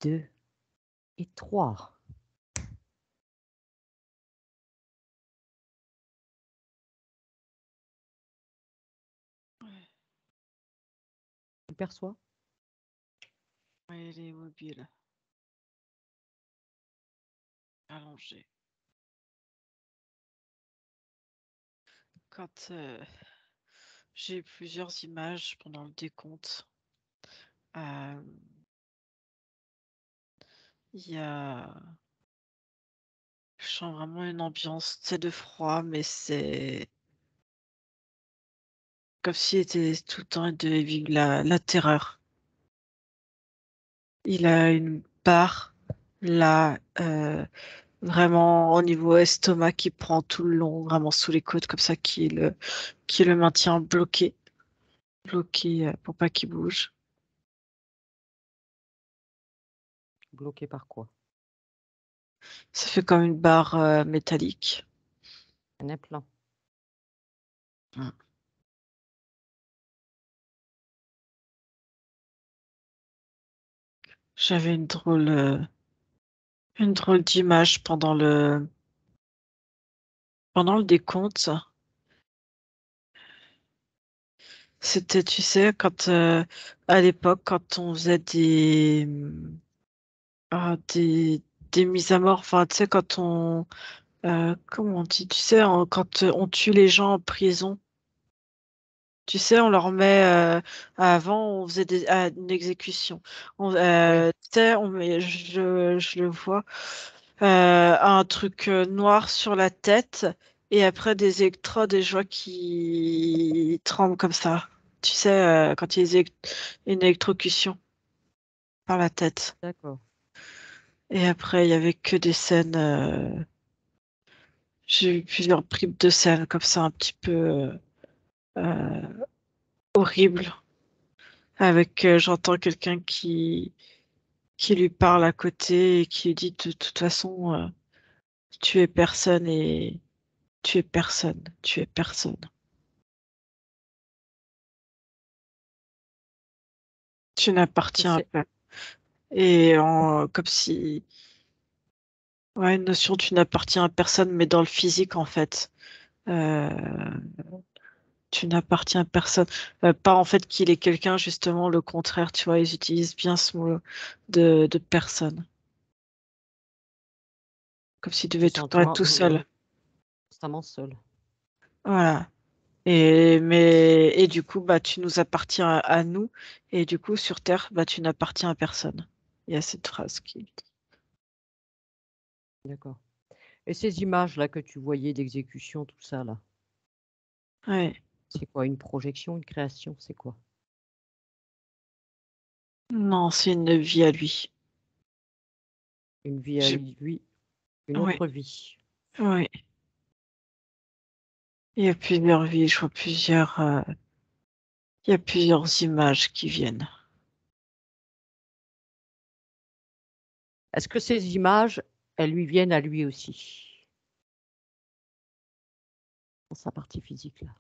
2 et 3. Tu perçois? Ouais, elle est immobile. Allongée. Quand j'ai eu plusieurs images pendant le décompte, il y a... Je sens vraiment une ambiance, c'est de froid, mais c'est comme s'il était tout le temps de vivre la terreur. Il a une barre là, vraiment au niveau estomac qui prend tout le long, vraiment sous les côtes, comme ça, qui le maintient bloqué, pour pas qu'il bouge. Bloqué par quoi? Ça fait comme une barre métallique. Un implant? Mm. J'avais une drôle d'image pendant le décompte. C'était, tu sais, à l'époque, quand on faisait ah, des mises à mort, enfin, tu sais, comment on dit, tu sais, quand on tue les gens en prison, tu sais, on leur met, avant, on faisait une exécution. Oui. Tu sais, je le vois, un truc noir sur la tête et après des électrodes et je vois qui tremblent comme ça. Tu sais, quand il y a une électrocution par la tête. D'accord. Et après, il y avait que des scènes. J'ai eu plusieurs bribes de scènes comme ça, un petit peu euh, horribles. Avec, j'entends quelqu'un qui lui parle à côté et qui lui dit de toute façon, tu es personne et tu es personne, tu es personne. Tu Que n'appartiens à c'est pas. Et comme si, ouais, une notion tu n'appartiens à personne, mais dans le physique en fait. Euh, Tu n'appartiens à personne. Pas en fait qu'il est quelqu'un, justement, le contraire, tu vois, ils utilisent bien ce mot de personne. Comme s'il le devait tout le temps être sentiment tout seul. constamment seul. Voilà. Et du coup, bah, tu nous appartiens à nous. Et du coup, sur Terre, bah, tu n'appartiens à personne. Il y a cette phrase qui. D'accord. Et ces images-là que tu voyais d'exécution, tout ça là, Ouais. c'est quoi? Une projection, une création, c'est quoi? Non, c'est une vie à lui. Une vie à J'ai- lui, une Ouais, autre vie. ouais. Il y a plusieurs vies, je vois il y a plusieurs images qui viennent. Est-ce que ces images, elles lui viennent à lui aussi? Dans sa partie physique là.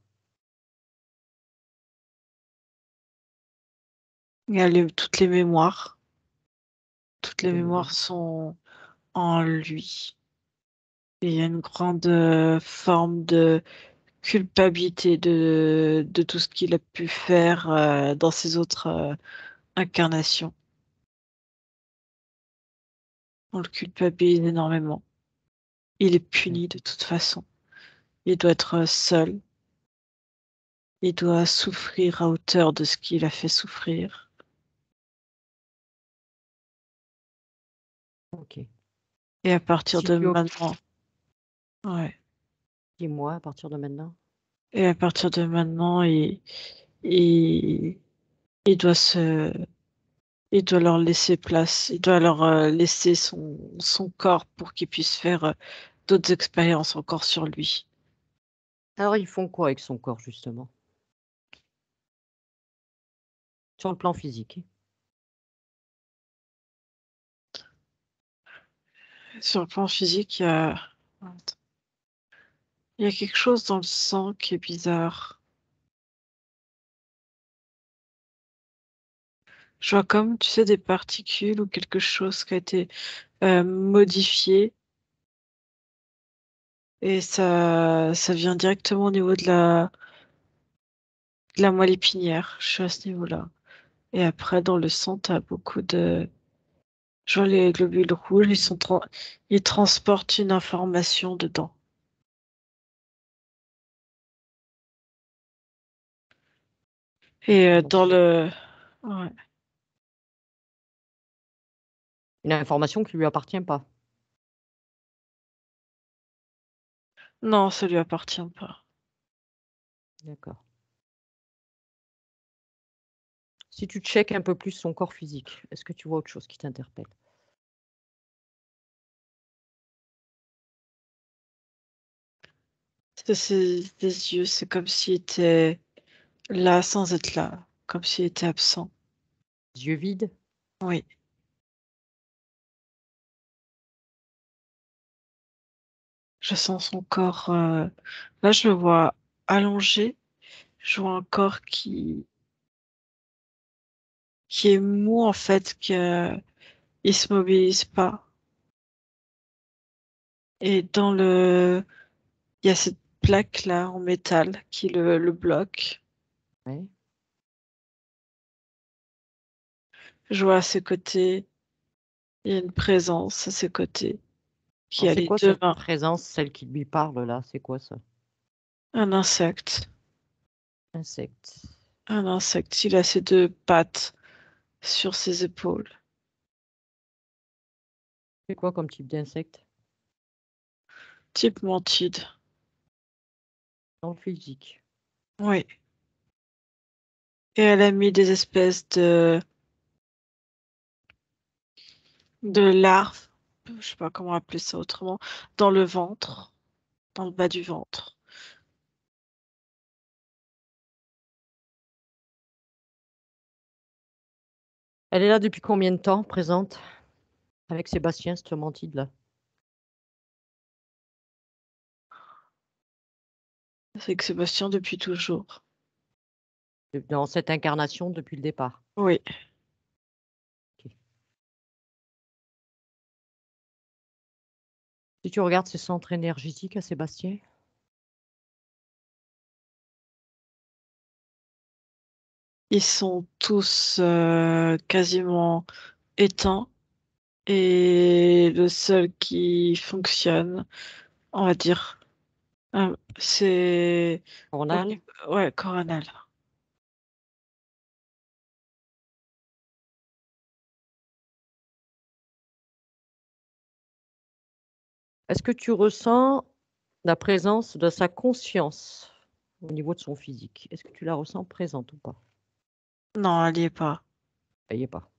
Il y a toutes les mémoires. Toutes Il y a les des mémoires mémoires. sont en lui. Et il y a une grande forme de culpabilité de tout ce qu'il a pu faire dans ses autres incarnations. On le culpabilise énormément. Il est puni de D'accord. toute façon. Il doit être seul. Il doit souffrir à hauteur de ce qu'il a fait souffrir. OK. Et à partir Si de tu ob maintenant, ouais. dis-moi à partir de maintenant? Et à partir de maintenant, il, il doit se il doit leur laisser place, il doit leur laisser son corps pour qu'ils puissent faire d'autres expériences encore sur lui. Alors ils font quoi avec son corps justement? Sur le plan physique? Sur le plan physique, il y a quelque chose dans le sang qui est bizarre. Je vois comme, tu sais, des particules ou quelque chose qui a été modifié et ça vient directement au niveau de la moelle épinière. Je suis à ce niveau-là. Et après, dans le sang, t'as beaucoup de... Je vois les globules rouges, ils transportent une information dedans. Et Donc, dans le... Ouais. une information qui lui appartient pas. Non, ça lui appartient pas. D'accord. Si tu checkes un peu plus son corps physique, est-ce que tu vois autre chose qui t'interpelle? Ses yeux, c'est comme s'il était là sans être là, comme s'il était absent. Yeux vides? Oui. Je sens son corps. Là, je le vois allongé. Je vois un corps qui est mou en fait, il se mobilise pas. Et il y a cette plaque là en métal qui le bloque. Ouais. Je vois à ses côtés, il y a une présence à ses côtés qui Alors, a c'est les quoi deux cette mains. présence, celle qui lui parle là? C'est quoi ça? Un insecte. Insecte. Un insecte. Il a ses deux pattes sur ses épaules. C'est quoi comme type d'insecte? Type mantide. Dans le physique. Oui. Et elle a mis des espèces de larves, je sais pas comment appeler ça autrement, dans le ventre, dans le bas du ventre. Elle est là depuis combien de temps, présente, avec Sébastien, cette mantide là? C'est que Sébastien depuis toujours. Dans cette incarnation depuis le départ. Oui. Ok. Si tu regardes ses centres énergétiques à Sébastien, Ils sont tous quasiment éteints et le seul qui fonctionne, on va dire, c'est coronal, ouais, coronal. est-ce que tu ressens la présence de sa conscience au niveau de son physique? Est-ce que tu la ressens présente ou pas? Non, elle y est pas. Elle y est pas.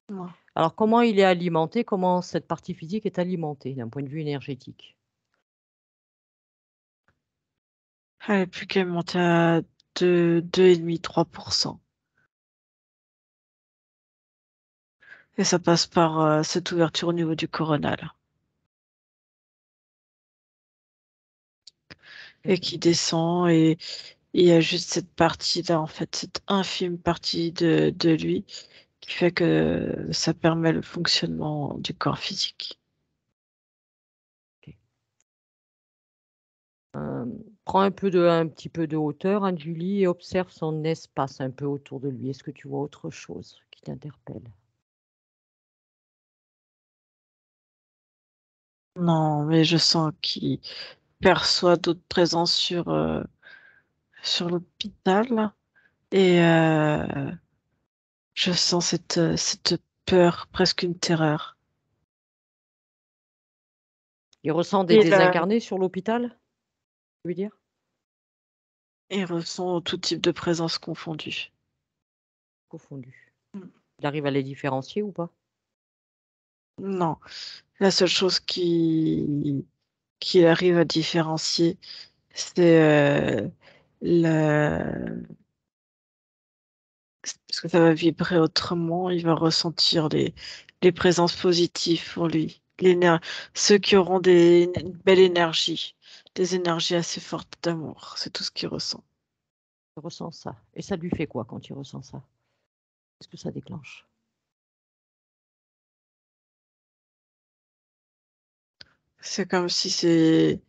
Non. Alors, comment il est alimenté? Comment cette partie physique est alimentée d'un point de vue énergétique? Elle est plus qu'à monter à 2,5, 3%. Et ça passe par cette ouverture au niveau du coronal. Et D'accord. qui descend et il y a juste cette partie-là, en fait, cette infime partie de lui qui fait que ça permet le fonctionnement du corps physique. Ok. Prends un petit peu de hauteur, hein, Julie, et observe son espace un peu autour de lui. Est-ce que tu vois autre chose qui t'interpelle? Non, mais je sens qu'il perçoit d'autres présences sur l'hôpital et je sens cette peur, presque une terreur. Il ressent des Et là, désincarnés sur l'hôpital, tu veux dire? il ressent tout type de présence confondue. Confondu. Il arrive à les différencier ou pas? Non, la seule chose qu'il arrive à différencier, c'est la... parce que ça va vibrer autrement, il va ressentir les présences positives pour lui. Ceux qui auront une belle énergie, des énergies assez fortes d'amour, c'est tout ce qu'il ressent. Il ressent ça. Et ça lui fait quoi quand il ressent ça? Qu'est-ce que ça déclenche? C'est comme si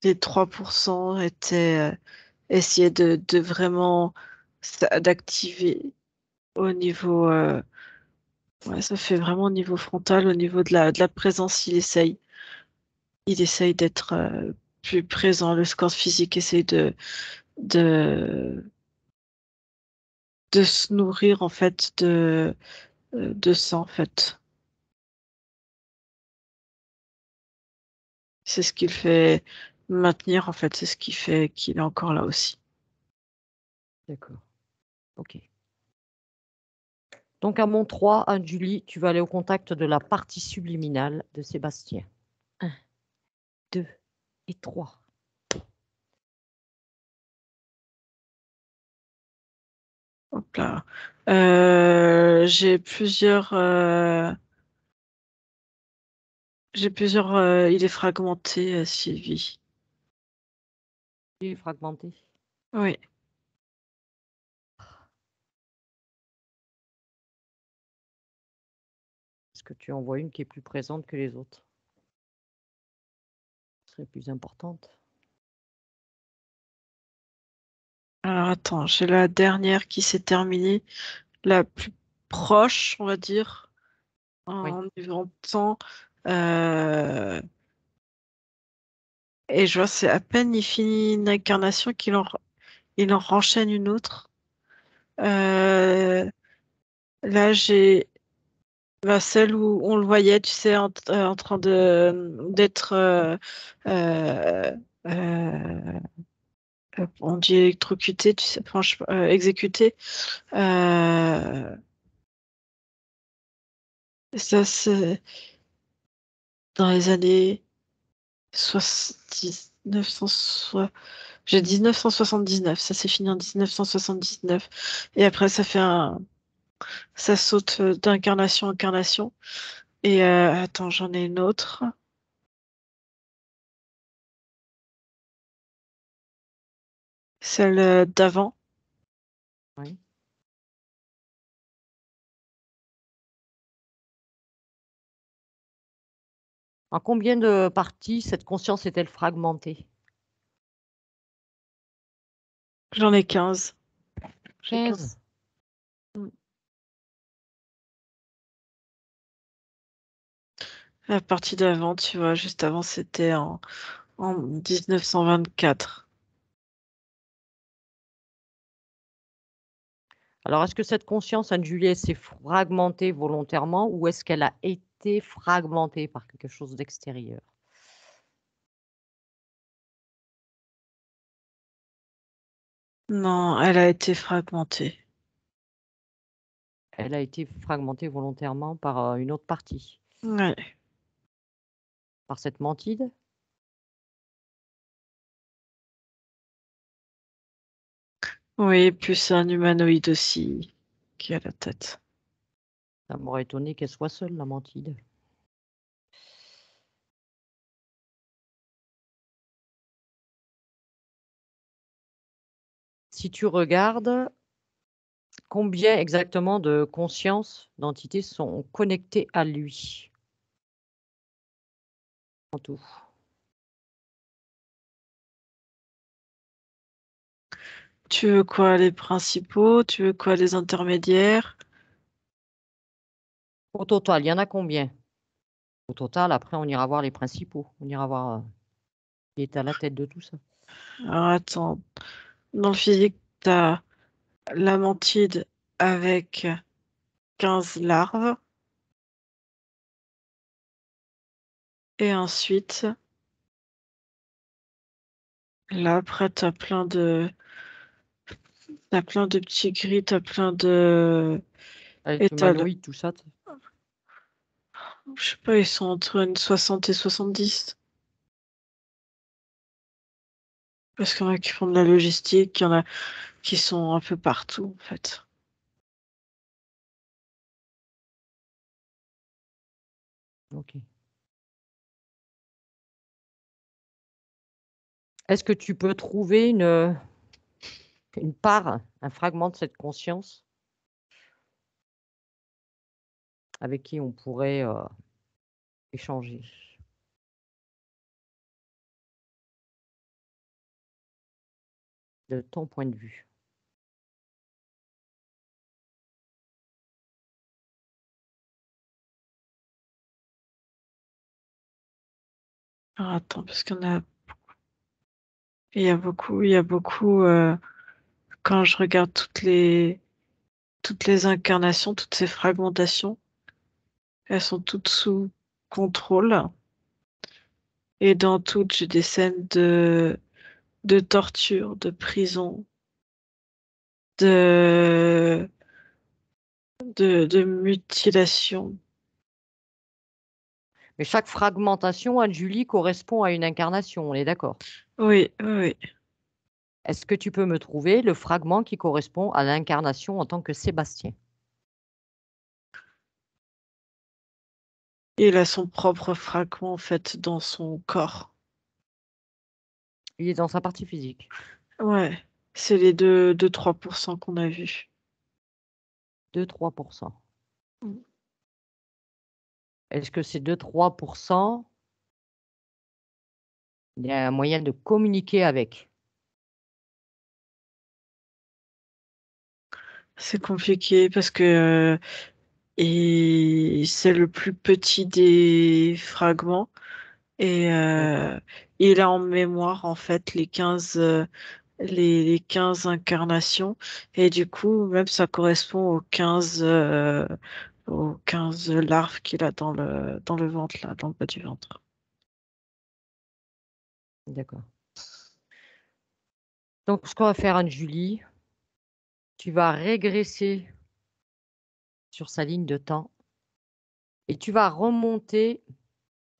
les 3% étaient essayer de vraiment d'activer au niveau ouais, ça fait vraiment au niveau frontal, au niveau de la présence, il essaye d'être plus présent. Le score physique essaye de, de se nourrir en fait de ça en fait. C'est ce qu'il fait maintenir en fait, c'est ce qui fait qu'il est encore là aussi. D'accord. Ok. Donc à mon 3, Anne-Julie, tu vas aller au contact de la partie subliminale de Sébastien. 1, 2 et 3. Hop là. J'ai plusieurs idées fragmentées, Sylvie. Il est fragmenté. Oui. Est-ce que tu en vois une qui est plus présente que les autres? Serait plus importante. Alors attends, j'ai la dernière qui s'est terminée, la plus proche, on va dire, Oui. en niveau de temps. Euh, et je vois, c'est à peine il finit une incarnation il en renchaîne une autre. Euh, Là, j'ai celle où on le voyait, tu sais, en train d'être euh, euh, on dit électrocuté, tu sais, franchement, exécuté. Euh, Ça, c'est dans les années 1900, j'ai 1979, ça s'est fini en 1979. Et après, ça saute d'incarnation en incarnation. Et attends, j'en ai une autre. Celle d'avant. Oui. En combien de parties cette conscience est-elle fragmentée? J'en ai 15. J'ai 15. 15. Mm. La partie d'avant, tu vois, juste avant, c'était en 1924. Alors, est-ce que cette conscience, Anne-Julie, s'est fragmentée volontairement ou est-ce qu'elle a été fragmentée par quelque chose d'extérieur? Non, elle a été fragmentée. Elle a été fragmentée volontairement par une autre partie, Ouais. par cette mantide? Oui, plus un humanoïde aussi qui a la tête. Ça m'aurait étonné qu'elle soit seule, la mantide. Si tu regardes, combien exactement de consciences, d'entités sont connectées à lui en tout? Tu veux quoi, les principaux? Tu veux quoi, les intermédiaires? Au total, il y en a combien? Au total, après, on ira voir les principaux. On ira voir qui est à la tête de tout ça. Alors attends, dans le physique, t'as la mantide avec 15 larves. Et ensuite, là, après, t'as plein de petits gris, t'as plein de Avec étals. l'humanoïde, tout ça. Je sais pas, ils sont entre une 60 et 70. Parce qu'il y en a qui font de la logistique, il y en a qui sont un peu partout, en fait. Ok. Est-ce que tu peux trouver une part, un fragment de cette conscience avec qui on pourrait échanger? de ton point de vue. Alors, attends, parce il y a beaucoup, quand je regarde toutes les incarnations, toutes ces fragmentations, elles sont toutes sous contrôle. Et dans toutes, j'ai des scènes de torture, de prison, de, de mutilation. Mais chaque fragmentation, Anne-Julie, correspond à une incarnation, on est d'accord? Oui, oui, oui. Est-ce que tu peux me trouver le fragment qui correspond à l'incarnation en tant que Sébastien? Il a son propre fragment, en fait, dans son corps. Il est dans sa partie physique. Ouais, c'est les 3% qu'on a vus. 2-3%. Mm. Est-ce que ces 2-3%, il y a un moyen de communiquer avec? C'est compliqué parce que et c'est le plus petit des fragments et D'accord. il a en mémoire en fait les 15 incarnations et du coup même ça correspond aux 15 larves qu'il a dans le ventre là, dans le bas du ventre. D'accord. Donc, ce qu'on va faire, Anne-Julie, tu vas régresser sur sa ligne de temps et tu vas remonter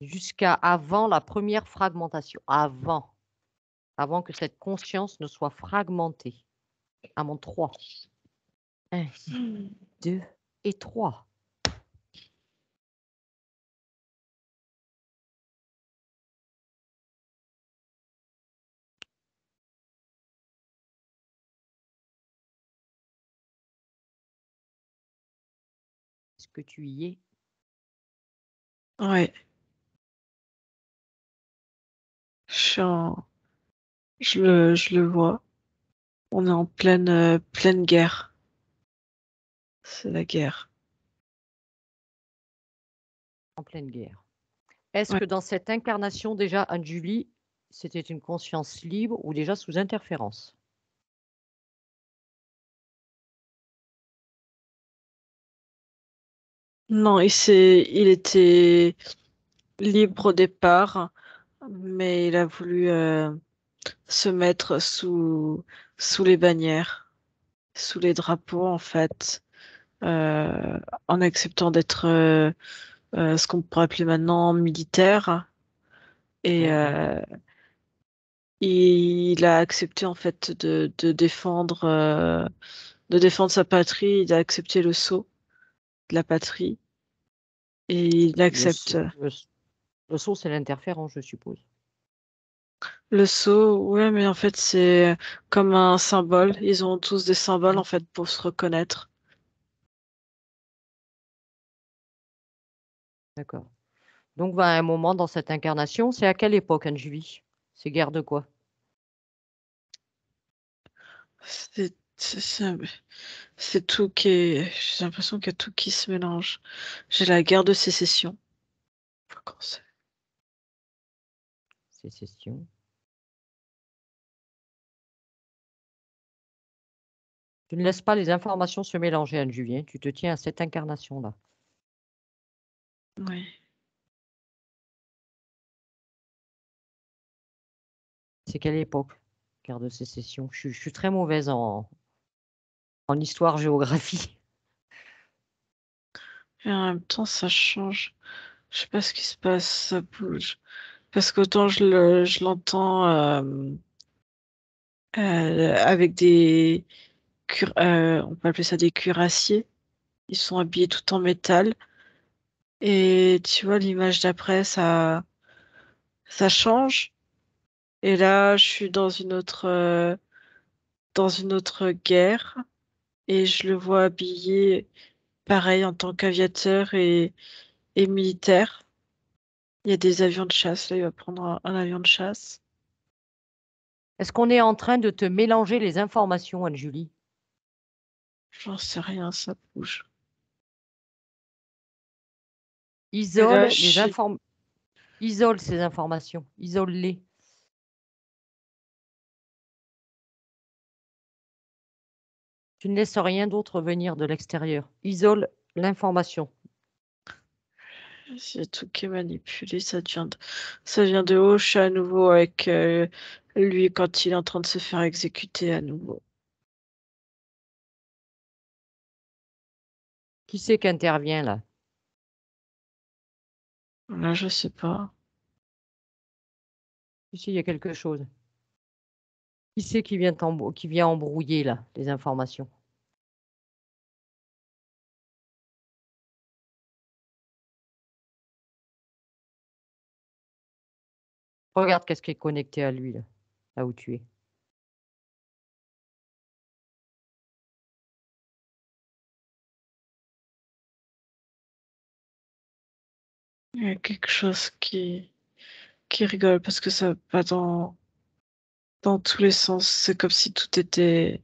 jusqu'à avant la première fragmentation. Avant que cette conscience ne soit fragmentée. À mon 3. 1, 2 et 3. Est-ce que tu y es? Ouais, je suis je le vois. On est en pleine guerre. C'est la guerre. En pleine guerre. Est-ce Ouais. que dans cette incarnation, déjà, Anne-Julie, c'était une conscience libre ou déjà sous interférence? Non, il était libre au départ, mais il a voulu se mettre sous les bannières, sous les drapeaux en fait, en acceptant d'être ce qu'on pourrait appeler maintenant militaire. Et Mhm. il a accepté en fait de défendre sa patrie. Il a accepté le sceau de la patrie et il Le, accepte sceau- le, le sceau, c'est l'interférence, je suppose. le sceau. Ouais, mais en fait c'est comme un symbole. Ils ont tous des symboles en Mhm. fait pour se reconnaître. D'accord. Donc, bah, à un moment dans cette incarnation, c'est à quelle époque, Anne-Julie? C'est guerre de quoi? C'est c'est tout qui est. J'ai l'impression qu'il y a tout qui se mélange. J'ai la guerre de sécession. Faut commencer. Sécession. Tu ne laisses pas les informations se mélanger, Anne-Julie, hein. Tu te tiens à cette incarnation-là. Oui. C'est quelle époque? Guerre de sécession. Je suis très mauvaise en histoire-géographie. Et en même temps, ça change. Je sais pas ce qui se passe, ça bouge. Parce qu'autant je l'entends avec on peut appeler ça des cuirassiers. Ils sont habillés tout en métal. Et tu vois, l'image d'après, ça change. Et là, je suis dans une autre guerre. Et je le vois habillé pareil en tant qu'aviateur et militaire. Il y a des avions de chasse. Là, il va prendre un avion de chasse. Est-ce qu'on est en train de te mélanger les informations, Anne-Julie? J'en sais rien, ça bouge. Et Isole là, les Isole ces informations. Isole-les. Tu ne laisses rien d'autre venir de l'extérieur. Isole l'information. c'est tout qui est manipulé, ça vient de haut. Je suis à nouveau avec lui quand il est en train de se faire exécuter à nouveau. Qui c'est qui intervient là? Là, je sais pas. Ici, il y a quelque chose. Qui c'est qui vient embrouiller là les informations? Regarde qu'est-ce qui est connecté à lui là où tu es. Il y a quelque chose qui rigole parce que ça va dans tous les sens. C'est comme si tout était.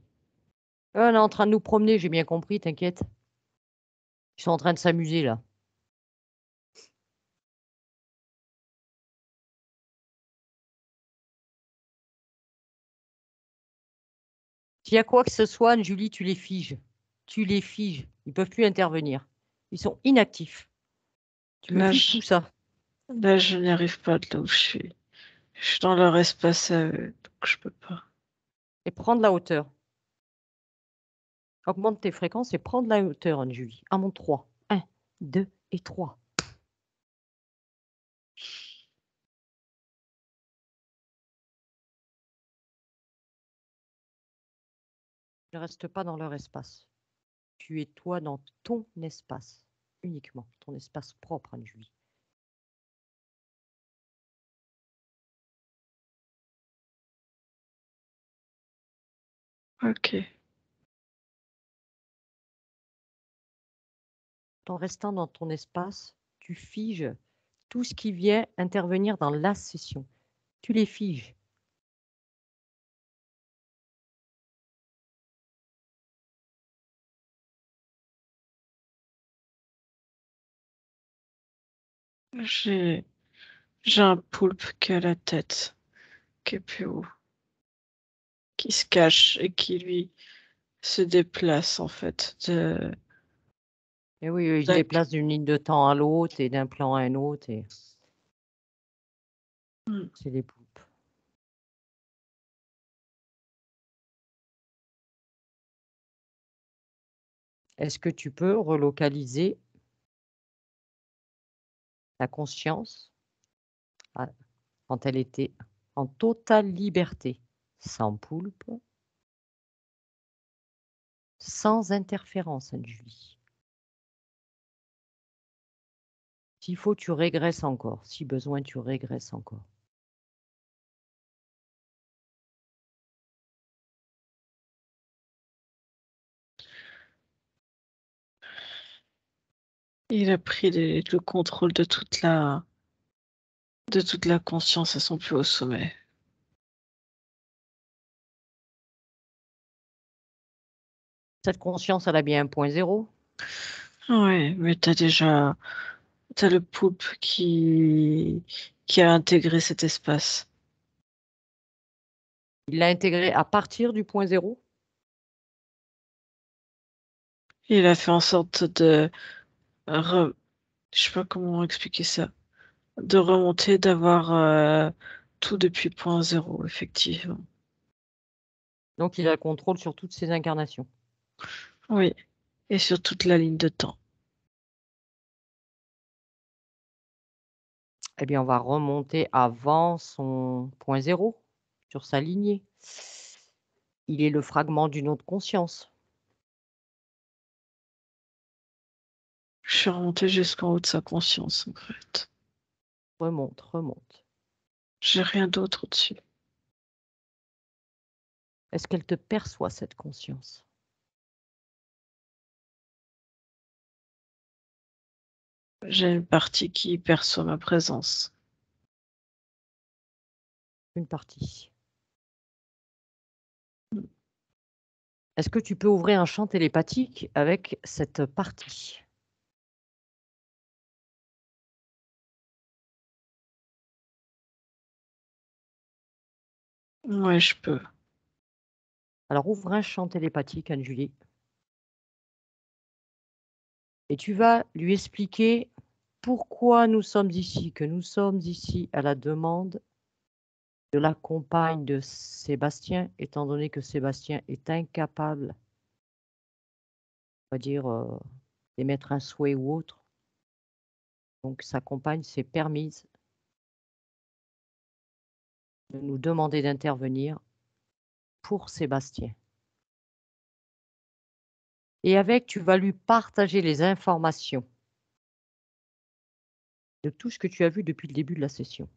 On est en train de nous promener, j'ai bien compris, t'inquiète. Ils sont en train de s'amuser là. S'il y a quoi que ce soit, Anne-Julie, tu les figes. Tu les figes. Ils peuvent plus intervenir. Ils sont inactifs. Tu me Là, figes je, tout ça. là, je n'y arrive pas de là où je suis. Je suis dans leur espace à eux, donc je peux pas. Et prends de la hauteur. Augmente tes fréquences et prends de la hauteur, Anne-Julie. À mon 3. 1, 2 et 3. Ne reste pas dans leur espace. Tu es toi dans ton espace. Uniquement. Ton espace propre, Anne-Julie. Ok. En restant dans ton espace, tu figes tout ce qui vient intervenir dans la session. Tu les figes. J'ai j'ai un poulpe qui a la tête, qui est plus haut, qui se cache et qui lui se déplace en fait. Et oui, ils se d'un- déplacent d'une ligne de temps à l'autre et d'un plan à un autre. Et Hmm. c'est des poulpes. Est-ce que tu peux relocaliser la conscience à- quand elle était en totale liberté, sans poulpe, sans interférence, Anne-Julie? S'il faut, tu régresses encore. Si besoin, tu régresses encore. Il a pris le contrôle de toute la conscience à son plus haut sommet. Cette conscience, elle a bien un point zéro. Ouais, mais t'as le poulpe qui a intégré cet espace. Il l'a intégré à partir du point zéro. Il a fait en sorte re- je sais pas comment expliquer ça, de remonter, d'avoir tout depuis point zéro, effectivement. Donc, il a le contrôle sur toutes ses incarnations. Oui, et sur toute la ligne de temps. Eh bien, on va remonter avant son point zéro, sur sa lignée. Il est le fragment d'une autre conscience. Je suis remontée jusqu'en haut de sa conscience, en fait. Remonte, remonte. J'ai rien d'autre au-dessus. Est-ce qu'elle te perçoit, cette conscience? J'ai une partie qui perçoit ma présence. Une partie. Est-ce que tu peux ouvrir un champ télépathique avec cette partie? Ouais, je peux. Alors ouvre un champ télépathique, Anne-Julie. Et tu vas lui expliquer pourquoi nous sommes ici, que nous sommes ici à la demande de la compagne de Sébastien, étant donné que Sébastien est incapable, on va dire, d'émettre un souhait ou autre. Donc sa compagne s'est permise de nous demander d'intervenir pour Sébastien. Et avec, tu vas lui partager les informations de tout ce que tu as vu depuis le début de la session.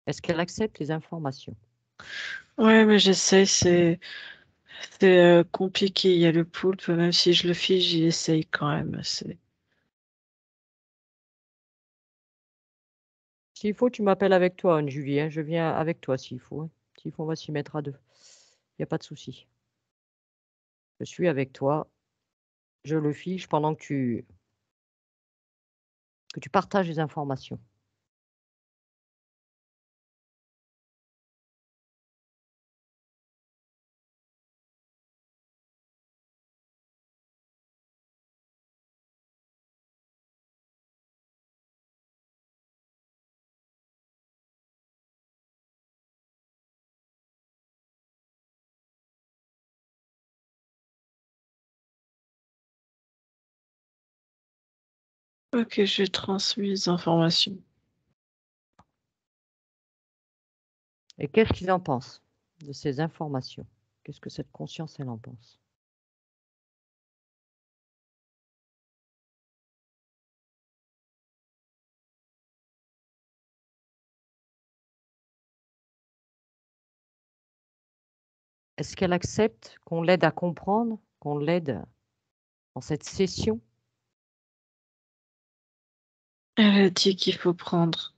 Est-ce qu'elle accepte les informations? Ouais, mais j'essaye, c'est compliqué. Il y a le poulpe, même si je le fiche, j'y essaye quand même. S'il faut, tu m'appelles avec toi, Anne-Julie, hein. Je viens avec toi s'il faut, hein. S'il faut, on va s'y mettre à deux. Il n'y a pas de souci. Je suis avec toi. Je le fiche pendant que tu partages les informations. Ok, j'ai transmis les informations. Et qu'est-ce qu'ils en pensent de ces informations? Qu'est-ce que cette conscience, elle en pense? Est-ce qu'elle accepte qu'on l'aide à comprendre, qu'on l'aide dans cette session? Elle a dit qu'il faut prendre.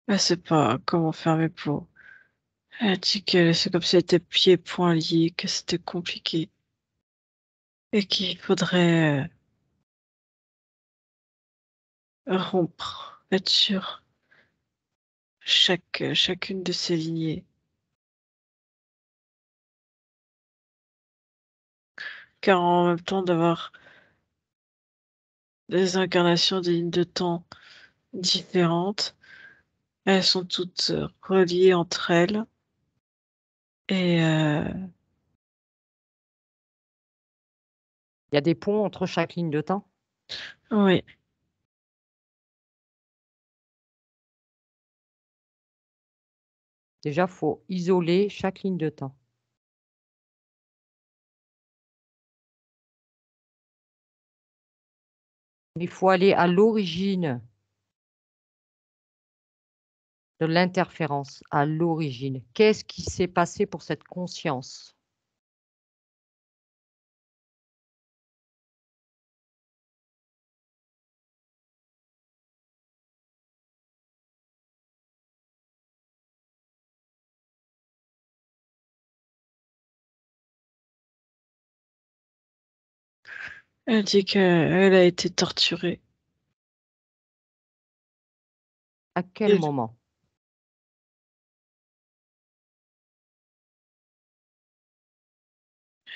Elle sait pas comment faire mes pots. Elle a dit que c'est comme si elle était pieds et poings liés, que c'était compliqué. Et qu'il faudrait rompre, être sûr, chacune de ces lignées. Car en même temps d'avoir des incarnations des lignes de temps différentes, elles sont toutes reliées entre elles. Et Il y a des ponts entre chaque ligne de temps? oui, Déjà, il faut isoler chaque ligne de temps. Il faut aller à l'origine de l'interférence, à l'origine. Qu'est-ce qui s'est passé pour cette conscience? elle dit qu'elle a été torturée. À quel Elle moment?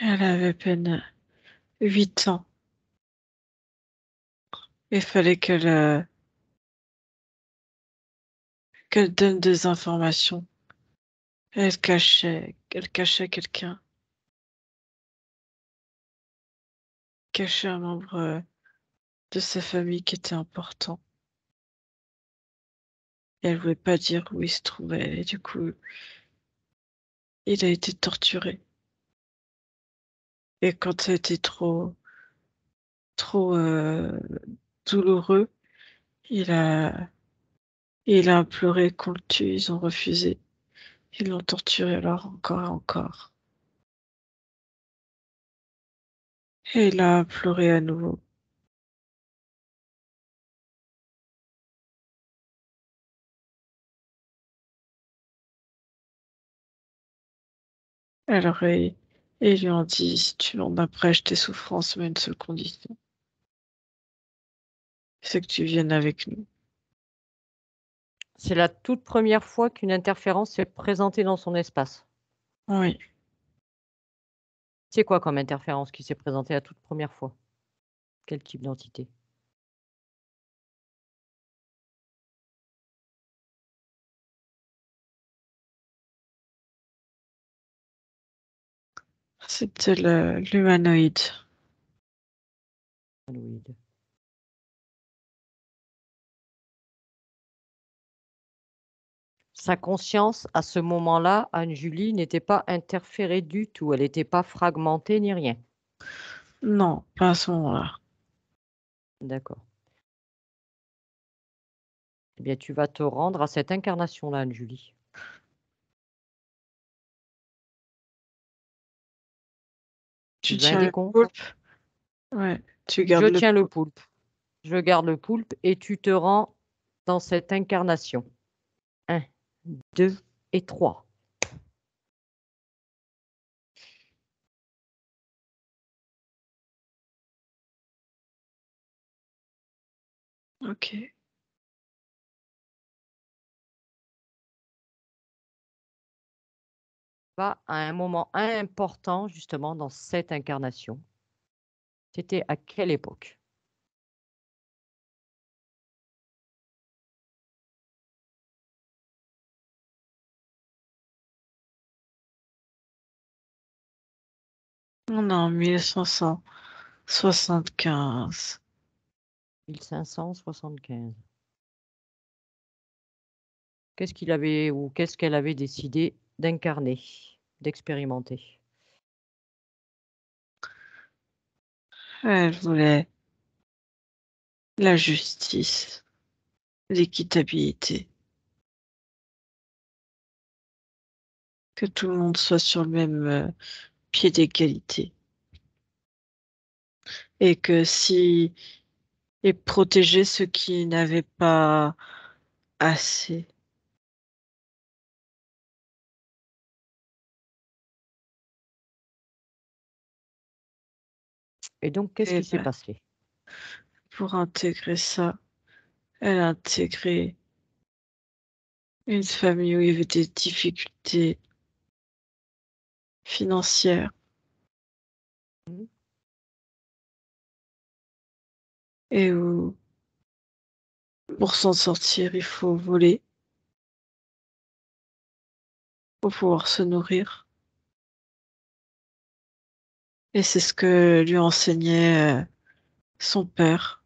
elle avait à peine 8 ans. Il fallait qu'elle donne des informations. Elle cachait quelqu'un, cachait un membre de sa famille qui était important. Et elle voulait pas dire où il se trouvait. Et du coup, il a été torturé. Et quand ça a été trop trop douloureux. Il a, il a imploré qu'on le tue, ils ont refusé. Ils l'ont torturé alors encore et encore. Et il a imploré à nouveau. Alors, et ils lui ont dit, si tu m'en abrèges tes souffrances, mais une seule condition, c'est que tu viennes avec nous. C'est la toute première fois qu'une interférence s'est présentée dans son espace. Oui, C'est quoi comme interférence qui s'est présentée la toute première fois? Quel type d'entité? c'était l'humanoïde. Humanoïde. Sa conscience, à ce moment-là, Anne-Julie, n'était pas interférée du tout. Elle n'était pas fragmentée ni rien. Non, pas à ce moment-là. D'accord. Eh bien, tu vas te rendre à cette incarnation-là, Anne-Julie. Tu Tu veux un tiens le décompte? poulpe? Ouais, tu Je gardes le tiens le poulpe. poulpe. Je garde le poulpe et tu te rends dans cette incarnation. 1, 2 et 3. Ok. Va à un moment important, justement, dans cette incarnation. C'était à quelle époque? On est en 1575. 1575. Qu'est-ce qu'il avait ou qu'est-ce qu'elle avait décidé d'incarner, d'expérimenter? Elle voulait la justice, l'équitabilité, que tout le monde soit sur le même pied d'égalité. Et que si et protéger ceux qui n'avaient pas assez. Et donc, qu'est-ce Et qui s'est ben, passé? pour intégrer ça, elle a intégré une famille où il y avait des difficultés financières Mmh. et où, pour s'en sortir, il faut voler pour pouvoir se nourrir. Et c'est ce que lui enseignait son père.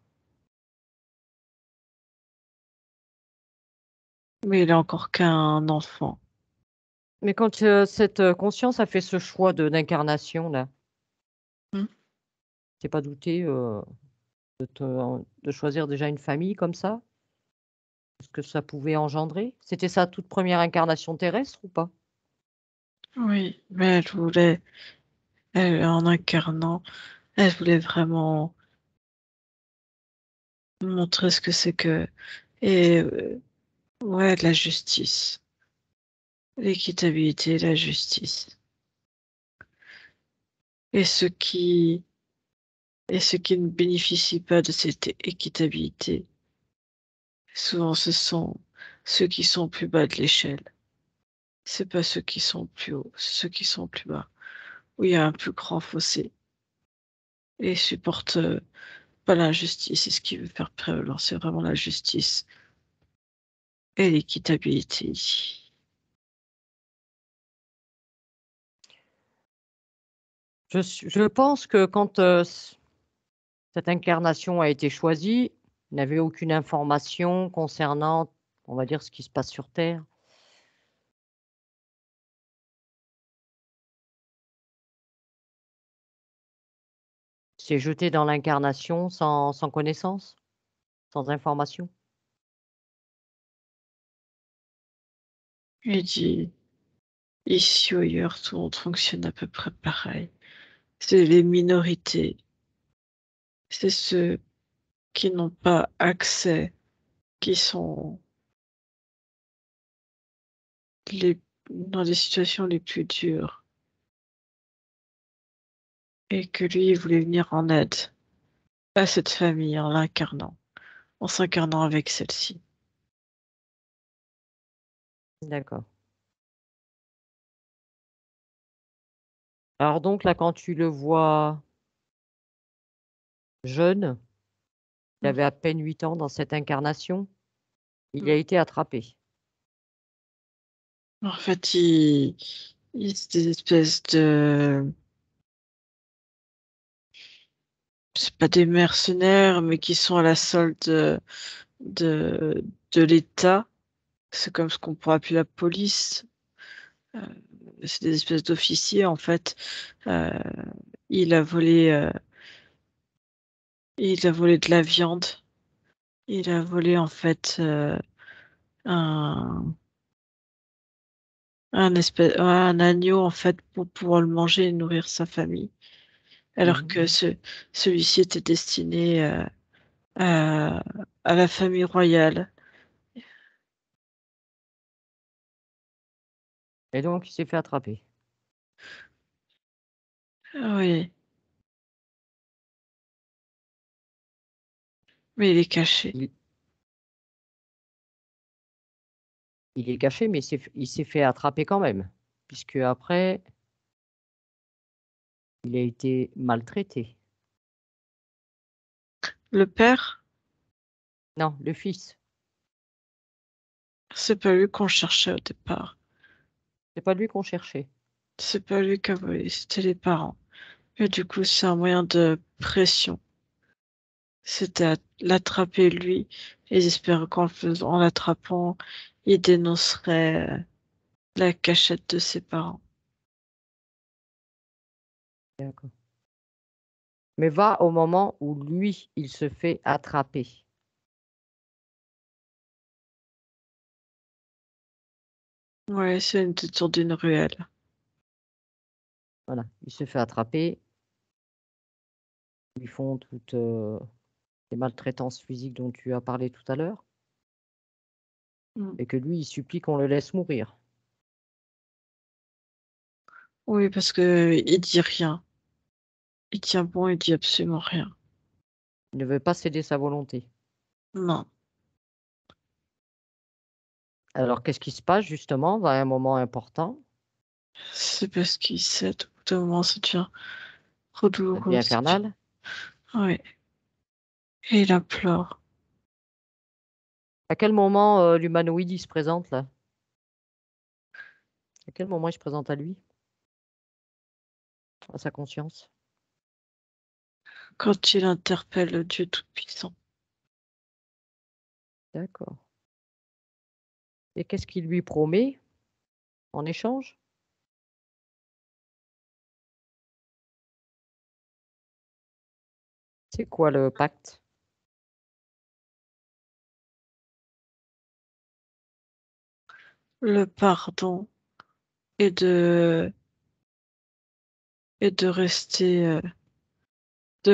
Mais il est encore qu'un enfant. Mais quand, cette, conscience a fait ce choix d'incarnation là, Mm. tu pas douté, de choisir déjà une famille comme ça? Ce que ça pouvait engendrer? C'était sa toute première incarnation terrestre ou pas? Oui, mais en incarnant, elle voulait vraiment montrer ce que c'est que, et ouais, de la justice, l'équitabilité, la justice. Et et ceux qui ne bénéficient pas de cette équitabilité, souvent ce sont ceux qui sont plus bas de l'échelle. C'est pas ceux qui sont plus hauts, c'est ceux qui sont plus bas, où il y a un plus grand fossé. Et ils supportent pas l'injustice. Et ce qui veut faire prévaloir, c'est vraiment la justice et l'équitabilité. Je pense que quand, cette incarnation a été choisie, il n'avait aucune information concernant, on va dire, ce qui se passe sur terre. s'est jeté dans l'incarnation sans connaissance, sans information. Il dit, ici ou ailleurs, tout le monde fonctionne à peu près pareil. C'est les minorités. C'est ceux qui n'ont pas accès, qui sont dans les situations les plus dures. Et que lui, il voulait venir en aide à cette famille en l'incarnant, en s'incarnant avec celle-ci. D'accord. Alors donc là, quand tu le vois jeune, il avait à peine 8 ans dans cette incarnation, il a été attrapé. En fait, c'est des espèces de... C'est pas des mercenaires, mais qui sont à la solde de, de l'État. C'est comme ce qu'on pourrait appeler la police. Euh, c'est des espèces d'officiers, en fait. Euh, il a volé, il a volé de la viande. Il a volé, en fait, un, un agneau, en fait, pour pouvoir le manger et nourrir sa famille. Alors Mmh. que celui-ci était destiné, à, à la famille royale. Et donc il s'est fait attraper. Ah oui, mais il est caché. Il il est caché, mais il s'est fait attraper quand même, puisque après il a été maltraité. Le père, Non, le fils, c'est pas lui qu'on cherchait au départ. c'est pas lui qu'on cherchait. C'est pas lui qui a volé, c'était les parents. Et du coup, c'est un moyen de pression. C'était l'attraper lui. Et j'espère en l'attrapant, il dénoncerait, la cachette de ses parents. D'accord. Mais va au moment où lui, il se fait attraper. Ouais, c'est une détour d'une ruelle. Voilà, il se fait attraper, ils font toutes, les maltraitances physiques dont tu as parlé tout à l'heure Mm. et que lui, il supplie qu'on le laisse mourir. Oui, parce que il dit rien. Il tient bon, il dit absolument rien. Il ne veut pas céder sa volonté. Non. Alors qu'est-ce qui se passe justement à un moment important? C'est parce qu'il sait, au bout d'un moment, ça devient trop Ça devient douloureux. infernal. Oui. Et il implore. À quel moment, l'humanoïde, il se présente là? À quel moment il se présente à lui? À sa conscience? Quand il interpelle le Dieu Tout-Puissant. D'accord. Et qu'est-ce qu'il lui promet en échange? C'est quoi le pacte? Le pardon et et de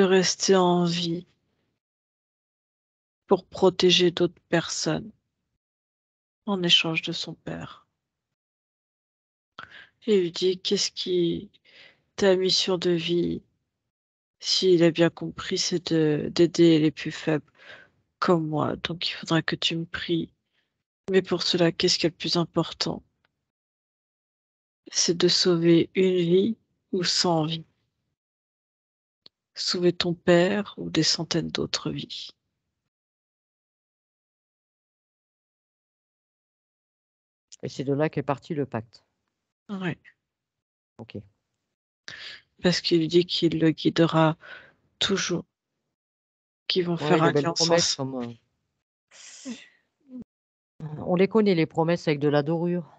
rester en vie pour protéger d'autres personnes en échange de son père. Et il lui dit, qu'est-ce qui, ta mission de vie, s'il a bien compris, c'est d'aider les plus faibles comme moi. Donc il faudra que tu me pries. Mais pour cela, qu'est-ce qui est le plus important? C'est de sauver une vie ou 100 vies. Sauver ton père ou des centaines d'autres vies. Et c'est de là qu'est parti le pacte. Ouais. OK. Parce qu'il dit qu'il le guidera toujours, qu'ils vont Ouais, faire de belles alliance promesses ensemble. comme, on les connaît les promesses avec de la dorure.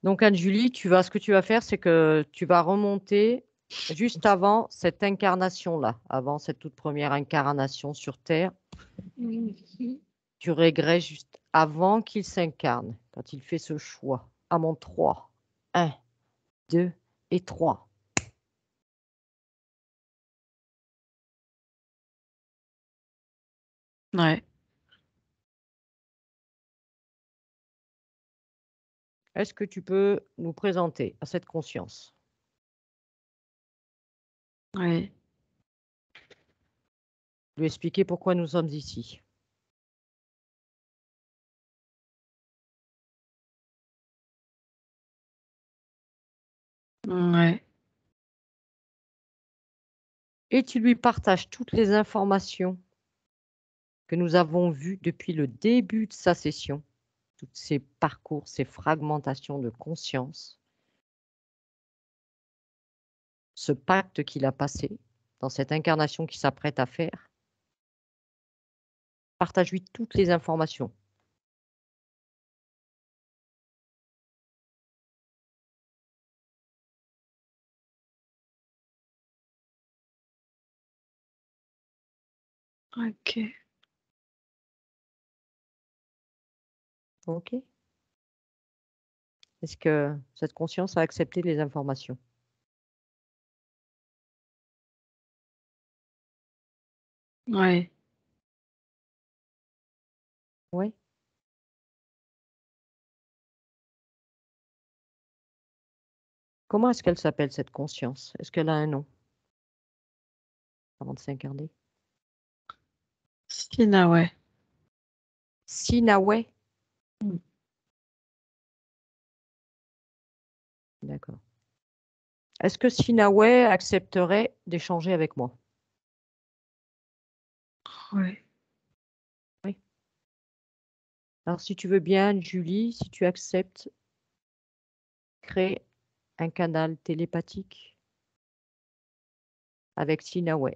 Donc Anne-Julie, ce que tu vas faire, c'est que tu vas remonter Juste avant cette incarnation-là, avant cette toute première incarnation sur Terre, tu régresses juste avant qu'il s'incarne, quand il fait ce choix. À mon 3. 1, 2 et 3. Ouais. Est-ce que tu peux nous présenter à cette conscience? Ouais. Lui expliquer pourquoi nous sommes ici. Ouais. Et tu lui partages toutes les informations que nous avons vues depuis le début de sa session, tous ces parcours, ces fragmentations de conscience, ce pacte qu'il a passé dans cette incarnation qu'il s'apprête à faire. Partage-lui toutes les informations. Ok. OK? Est-ce que cette conscience a accepté les informations? Ouais. Oui? Comment est-ce qu'elle s'appelle cette conscience? Est-ce qu'elle a un nom avant de s'incarner? Sina, ouais. Sinawe? Mm. D'accord. Est-ce que Sinawe accepterait d'échanger avec moi? Ouais. Oui. Alors, si tu veux bien, Julie, si tu acceptes, crée un canal télépathique avec Sinawe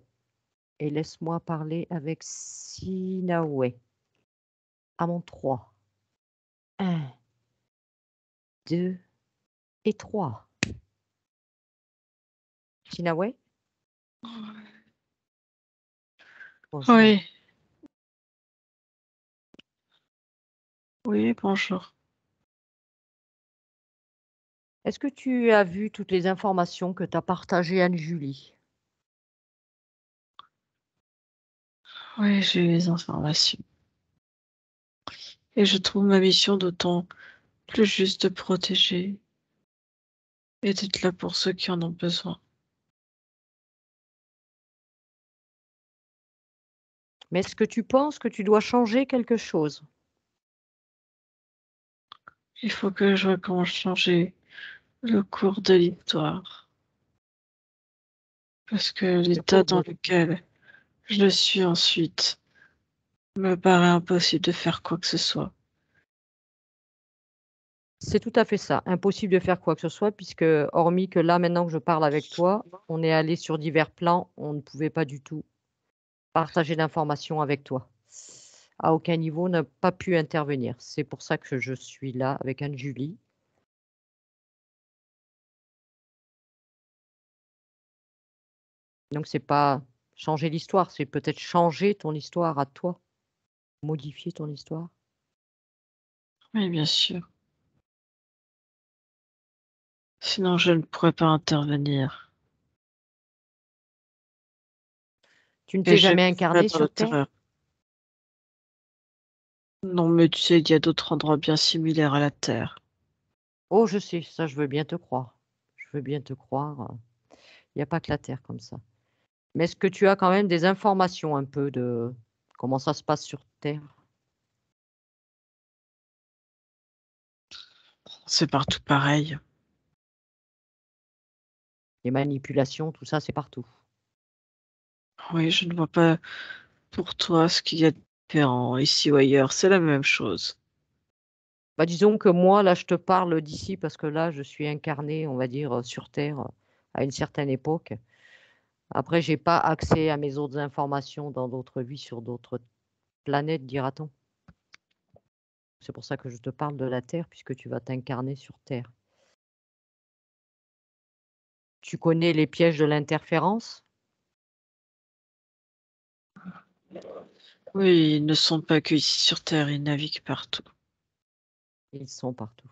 et laisse-moi parler avec Sinawe. À mon 3. 1, 2 et 3. Sinawe? Bonjour. Oui. Oui, bonjour. Est-ce que tu as vu toutes les informations que t'as partagées Anne-Julie? Oui, j'ai eu les informations. Et je trouve ma mission d'autant plus juste de protéger et d'être là pour ceux qui en ont besoin. Mais est-ce que tu penses que tu dois changer quelque chose? Il faut que je vois comment changer le cours de l'histoire. Parce que Le l'état cours dans de lequel je suis ensuite me paraît impossible de faire quoi que ce soit. C'est tout à fait ça, impossible de faire quoi que ce soit puisque hormis que là, maintenant que je parle avec toi, on est allé sur divers plans, on ne pouvait pas du tout partager d'informations avec toi. À aucun niveau, on n'a pas pu intervenir. C'est pour ça que je suis là avec Anne-Julie. Donc c'est pas changer l'histoire, c'est peut-être changer ton histoire à toi, modifier ton histoire. Oui, bien sûr. Sinon, je ne pourrais pas intervenir. Tu ne Et t'es je jamais vivrai incarné dans la sur Terre? terreur. Non, mais tu sais, il y a d'autres endroits bien similaires à la Terre. Oh, je sais, ça je veux bien te croire. Je veux bien te croire, il y a pas que la Terre comme ça. Mais est-ce que tu as quand même des informations un peu de comment ça se passe sur Terre? C'est partout pareil. Les manipulations, tout ça, c'est partout. Oui, je ne vois pas pour toi ce qu'il y a de différent ici ou ailleurs. C'est la même chose. Bah, disons que moi, là, je te parle d'ici parce que là, je suis incarnée, on va dire, sur Terre, à une certaine époque. Après, j'ai pas accès à mes autres informations dans d'autres vies, sur d'autres planètes, dira-t-on. C'est pour ça que je te parle de la Terre, puisque tu vas t'incarner sur Terre. Tu connais les pièges de l'interférence? Oui, ils ne sont pas que ici sur Terre, ils naviguent partout. Ils sont partout.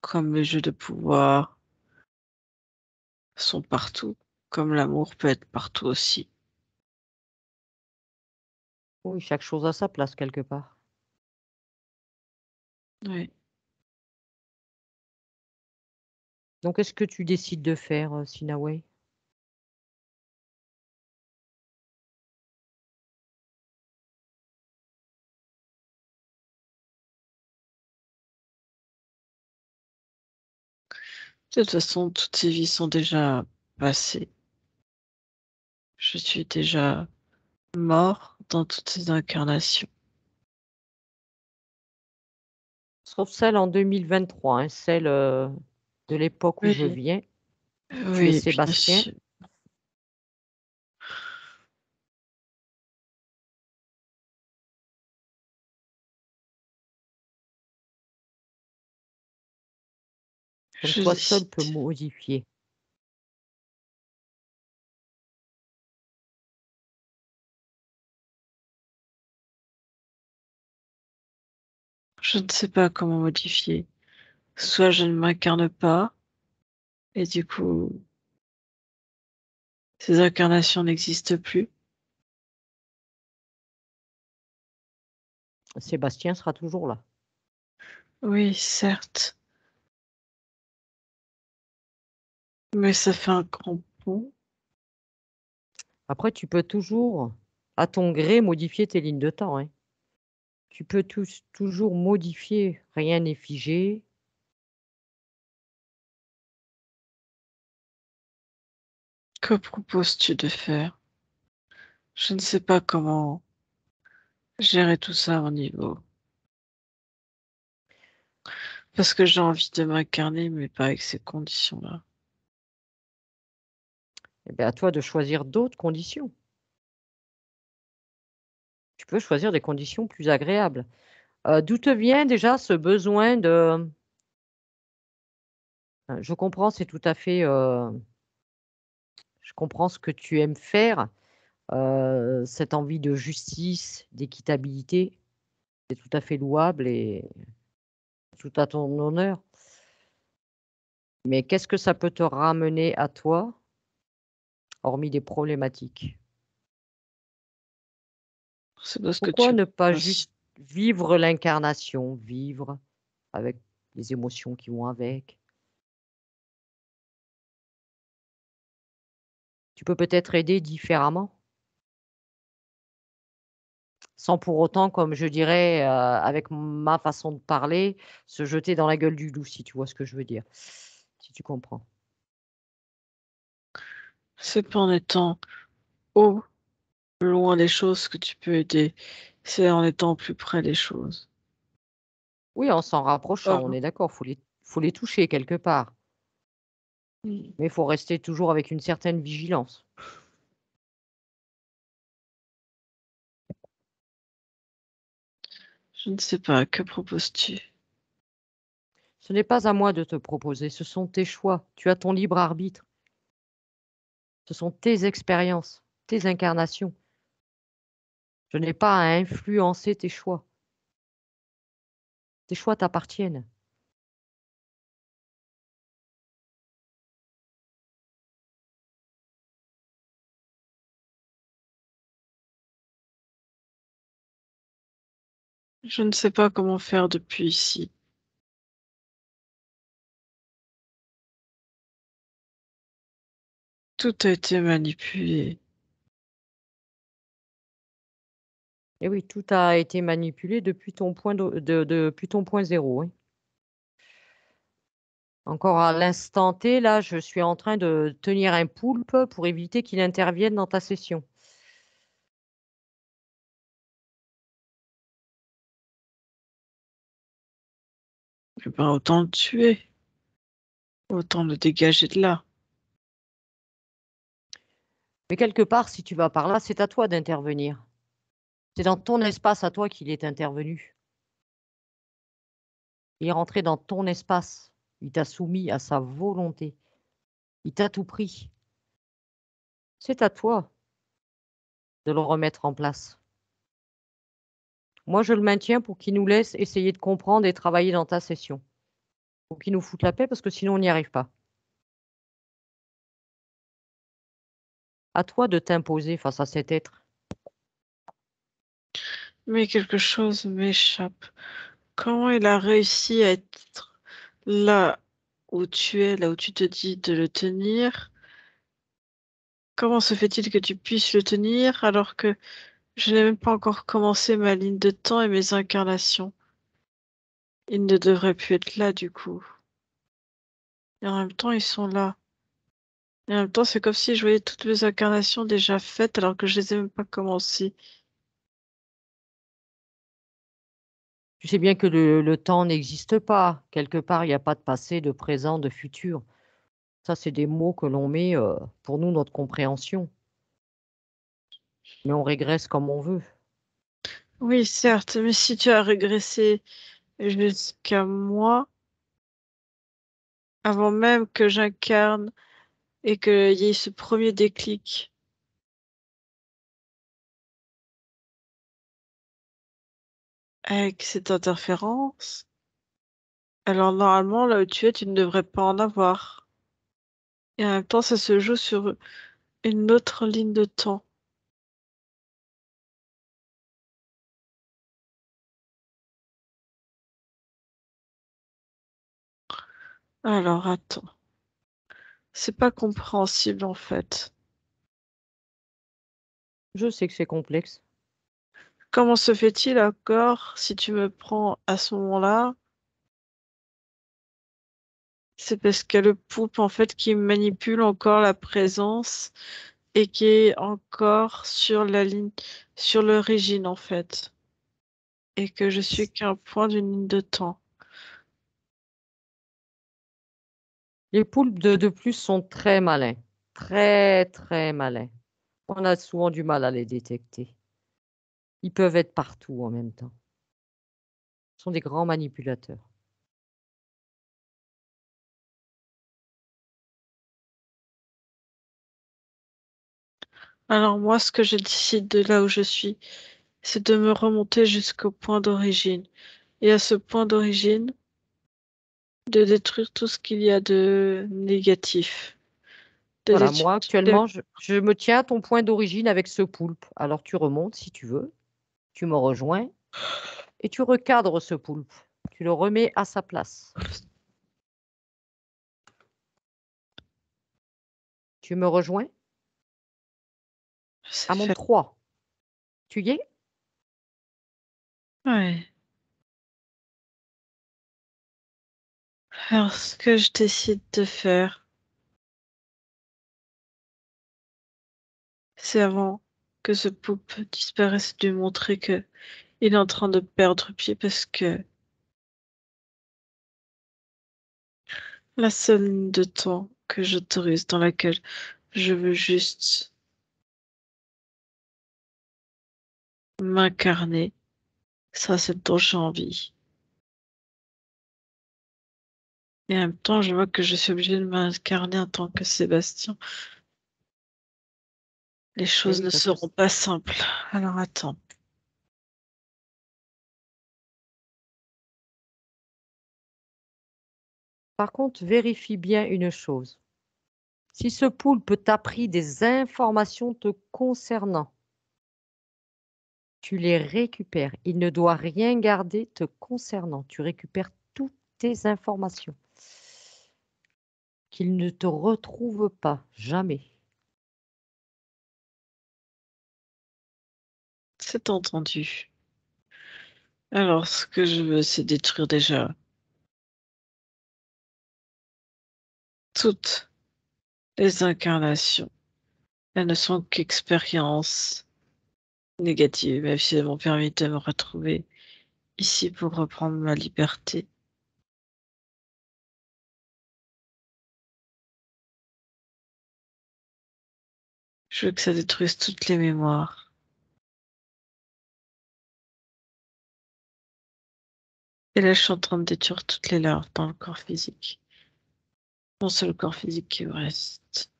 Comme les jeux de pouvoir sont partout, comme l'amour peut être partout aussi. Oui, chaque chose a sa place quelque part. Oui. Donc qu'est-ce que tu décides de faire, Sinaoué? De toute façon, toutes ces vies sont déjà passées. Je suis déjà mort dans toutes ces incarnations. Sauf celle en 2023, hein, celle, de l'époque où je Oui, viens. Tu es oui, bien Sébastien. sûr. Donc Je toi seul décide. peux modifier. Je ne sais pas comment modifier. Soit je ne m'incarne pas, et du coup, ces incarnations n'existent plus. Sébastien sera toujours là. Oui, certes, mais ça fait un grand pont. Après, tu peux toujours, à ton gré, modifier tes lignes de temps, hein. Tu peux toujours modifier, rien n'est figé. Que proposes-tu de faire? Je ne sais pas comment gérer tout ça au niveau. Parce que j'ai envie de m'incarner, mais pas avec ces conditions-là. Eh bien, à toi de choisir d'autres conditions. Tu peux choisir des conditions plus agréables. D'où te vient déjà ce besoin de je comprends, c'est tout à fait, je comprends ce que tu aimes faire, cette envie de justice, d'équitabilité, c'est tout à fait louable et tout à ton honneur. Mais qu'est-ce que ça peut te ramener à toi, hormis des problématiques? C'est parce que Pourquoi tu ne pas penses. juste vivre l'incarnation, vivre avec les émotions qui vont avec? Tu peux peut-être aider différemment, sans pour autant, comme je dirais, avec ma façon de parler, se jeter dans la gueule du loup, si tu vois ce que je veux dire, si tu comprends? C'est pas en étant haut, loin des choses que tu peux aider. C'est en étant plus près des choses. Oui, en s'en rapprochant, on Oh. est d'accord, faut les toucher quelque part, Mm. mais il faut rester toujours avec une certaine vigilance. Je ne sais pas, que proposes-tu? Ce n'est pas à moi de te proposer, ce sont tes choix, tu as ton libre arbitre, ce sont tes expériences, tes incarnations. Je n'ai pas à influencer tes choix. Tes choix t'appartiennent. Je ne sais pas comment faire depuis ici. Tout a été manipulé. Et oui, tout a été manipulé depuis ton point depuis ton point zéro, oui. Encore à l'instant T, là, je suis en train de tenir un poulpe pour éviter qu'il intervienne dans ta session. Eh ben, autant le tuer. Autant le dégager de là. Mais quelque part, si tu vas par là, c'est à toi d'intervenir. C'est dans ton espace à toi qu'il est intervenu. Il est rentré dans ton espace. Il t'a soumis à sa volonté. Il t'a tout pris. C'est à toi de le remettre en place. Moi, je le maintiens pour qu'il nous laisse essayer de comprendre et travailler dans ta session. Pour qu'il nous foute la paix, parce que sinon, on n'y arrive pas. À toi de t'imposer face à cet être. Mais quelque chose m'échappe. Comment il a réussi à être là où tu es, là où tu te dis de le tenir? Comment se fait-il que tu puisses le tenir alors que je n'ai même pas encore commencé ma ligne de temps et mes incarnations? Ils ne devraient plus être là du coup. Et en même temps, ils sont là. Et en même temps, c'est comme si je voyais toutes mes incarnations déjà faites alors que je les ai même pas commencées. Tu sais bien que le temps n'existe pas. Quelque part, il n'y a pas de passé, de présent, de futur. Ça, c'est des mots que l'on met pour nous, notre compréhension. Mais on régresse comme on veut. Oui, certes, mais si tu as régressé jusqu'à moi, avant même que j'incarne et qu'il y ait ce premier déclic avec cette interférence, alors normalement, là où tu es, tu ne devrais pas en avoir. Et en même temps, ça se joue sur une autre ligne de temps. Alors, attends. C'est pas compréhensible en fait. Je sais que c'est complexe. Comment se fait-il encore, si tu me prends à ce moment-là, c'est parce qu'il y a le poupe en fait qui manipule encore la présence et qui est encore sur la ligne, sur l'origine en fait, et que je suis qu'un point d'une ligne de temps. Les poulpes de plus sont très malins. Très, très malins. On a souvent du mal à les détecter. Ils peuvent être partout en même temps. Ce sont des grands manipulateurs. Alors moi, ce que je décide de là où je suis, c'est de me remonter jusqu'au point d'origine. Et à ce point d'origine, de détruire tout ce qu'il y a de négatif. De Voilà, détruire moi toutes les... actuellement, je me tiens à ton point d'origine avec ce poulpe. Alors tu remontes si tu veux, tu me rejoins et tu recadres ce poulpe. Tu le remets à sa place. Tu me rejoins Ça à mon fait... 3. Tu y es? Ouais. Alors, ce que je décide de faire, c'est avant que ce poupe disparaisse, de lui montrer que il est en train de perdre pied parce que la seule ligne de temps que j'autorise, dans laquelle je veux juste m'incarner, ça c'est dont j'ai envie. Et en même temps, je vois que je suis obligée de m'incarner en tant que Sébastien. Les Eh choses oui, ne parce que seront pas simples. Alors attends. par contre, vérifie bien une chose. Si ce poulpe t'a pris des informations te concernant, tu les récupères. Il ne doit rien garder te concernant. Tu récupères toutes tes informations. Qu'il ne te retrouve pas, jamais. C'est entendu. Alors, ce que je veux, c'est détruire déjà toutes les incarnations. Elles ne sont qu'expériences négatives, même si elles m'ont permis de me retrouver ici pour reprendre ma liberté. Je veux que ça détruise toutes les mémoires. Et là, je suis en train de détruire toutes les larves dans le corps physique. Mon seul corps physique qui me reste.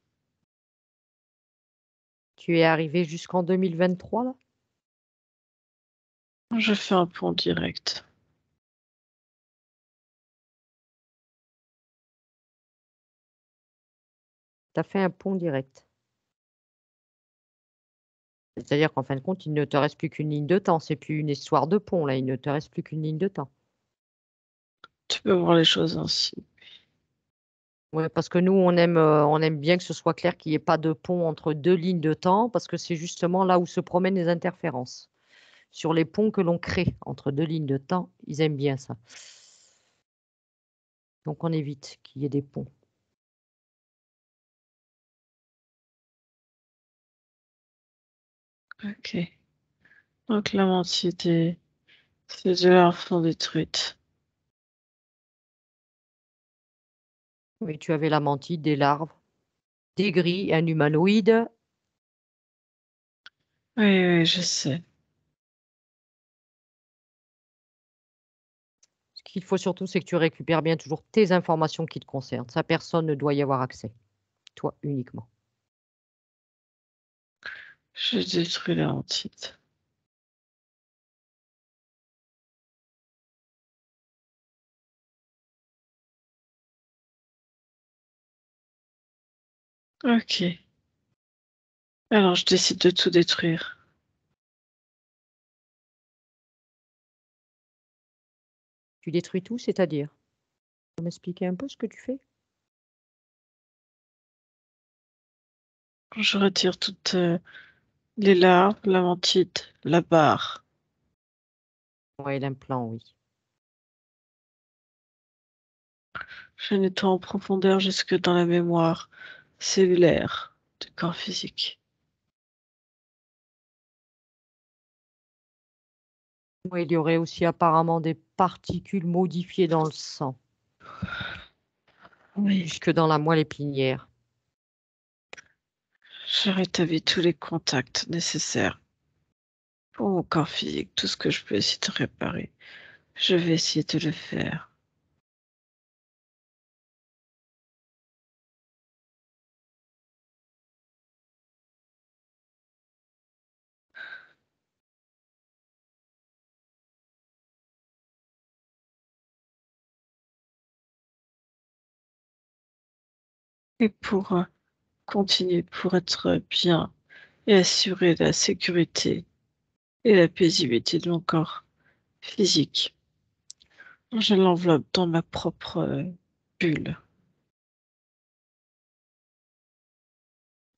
Tu es arrivé jusqu'en 2023, là? Je fais un pont direct. Tu as fait un pont direct. C'est-à-dire qu'en fin de compte, il ne te reste plus qu'une ligne de temps. C'est plus une histoire de pont, là. Il ne te reste plus qu'une ligne de temps. Tu peux voir les choses ainsi. Ouais, parce que nous, on aime bien que ce soit clair qu'il n'y ait pas de pont entre deux lignes de temps, parce que c'est justement là où se promènent les interférences. Sur les ponts que l'on crée entre deux lignes de temps, ils aiment bien ça. Donc on évite qu'il y ait des ponts. Ok. Donc la mentalité, ces deux-là sont détruites. Oui, tu avais la mantide, des larves, des grilles, un humanoïde. Oui, oui, je sais. Ce qu'il faut surtout, c'est que tu récupères bien toujours tes informations qui te concernent. Ça, personne ne doit y avoir accès. Toi uniquement. Je détruis la mentalité. Ok. Alors je décide de tout détruire. Tu détruis tout, c'est-à-dire? Tu peux m'expliquer un peu ce que tu fais? Je retire toutes les larves, la mentite, la barre. Oui, l'implant, oui. Je nettoie en profondeur jusque dans la mémoire cellulaire du corps physique. Oui, il y aurait aussi apparemment des particules modifiées dans le sang, Oui. jusque dans la moelle épinière. Je rétablis tous les contacts nécessaires pour mon corps physique, tout ce que je peux essayer de réparer. Je vais essayer de le faire. Et pour continuer, pour être bien et assurer la sécurité et la paisibilité de mon corps physique, je l'enveloppe dans ma propre bulle.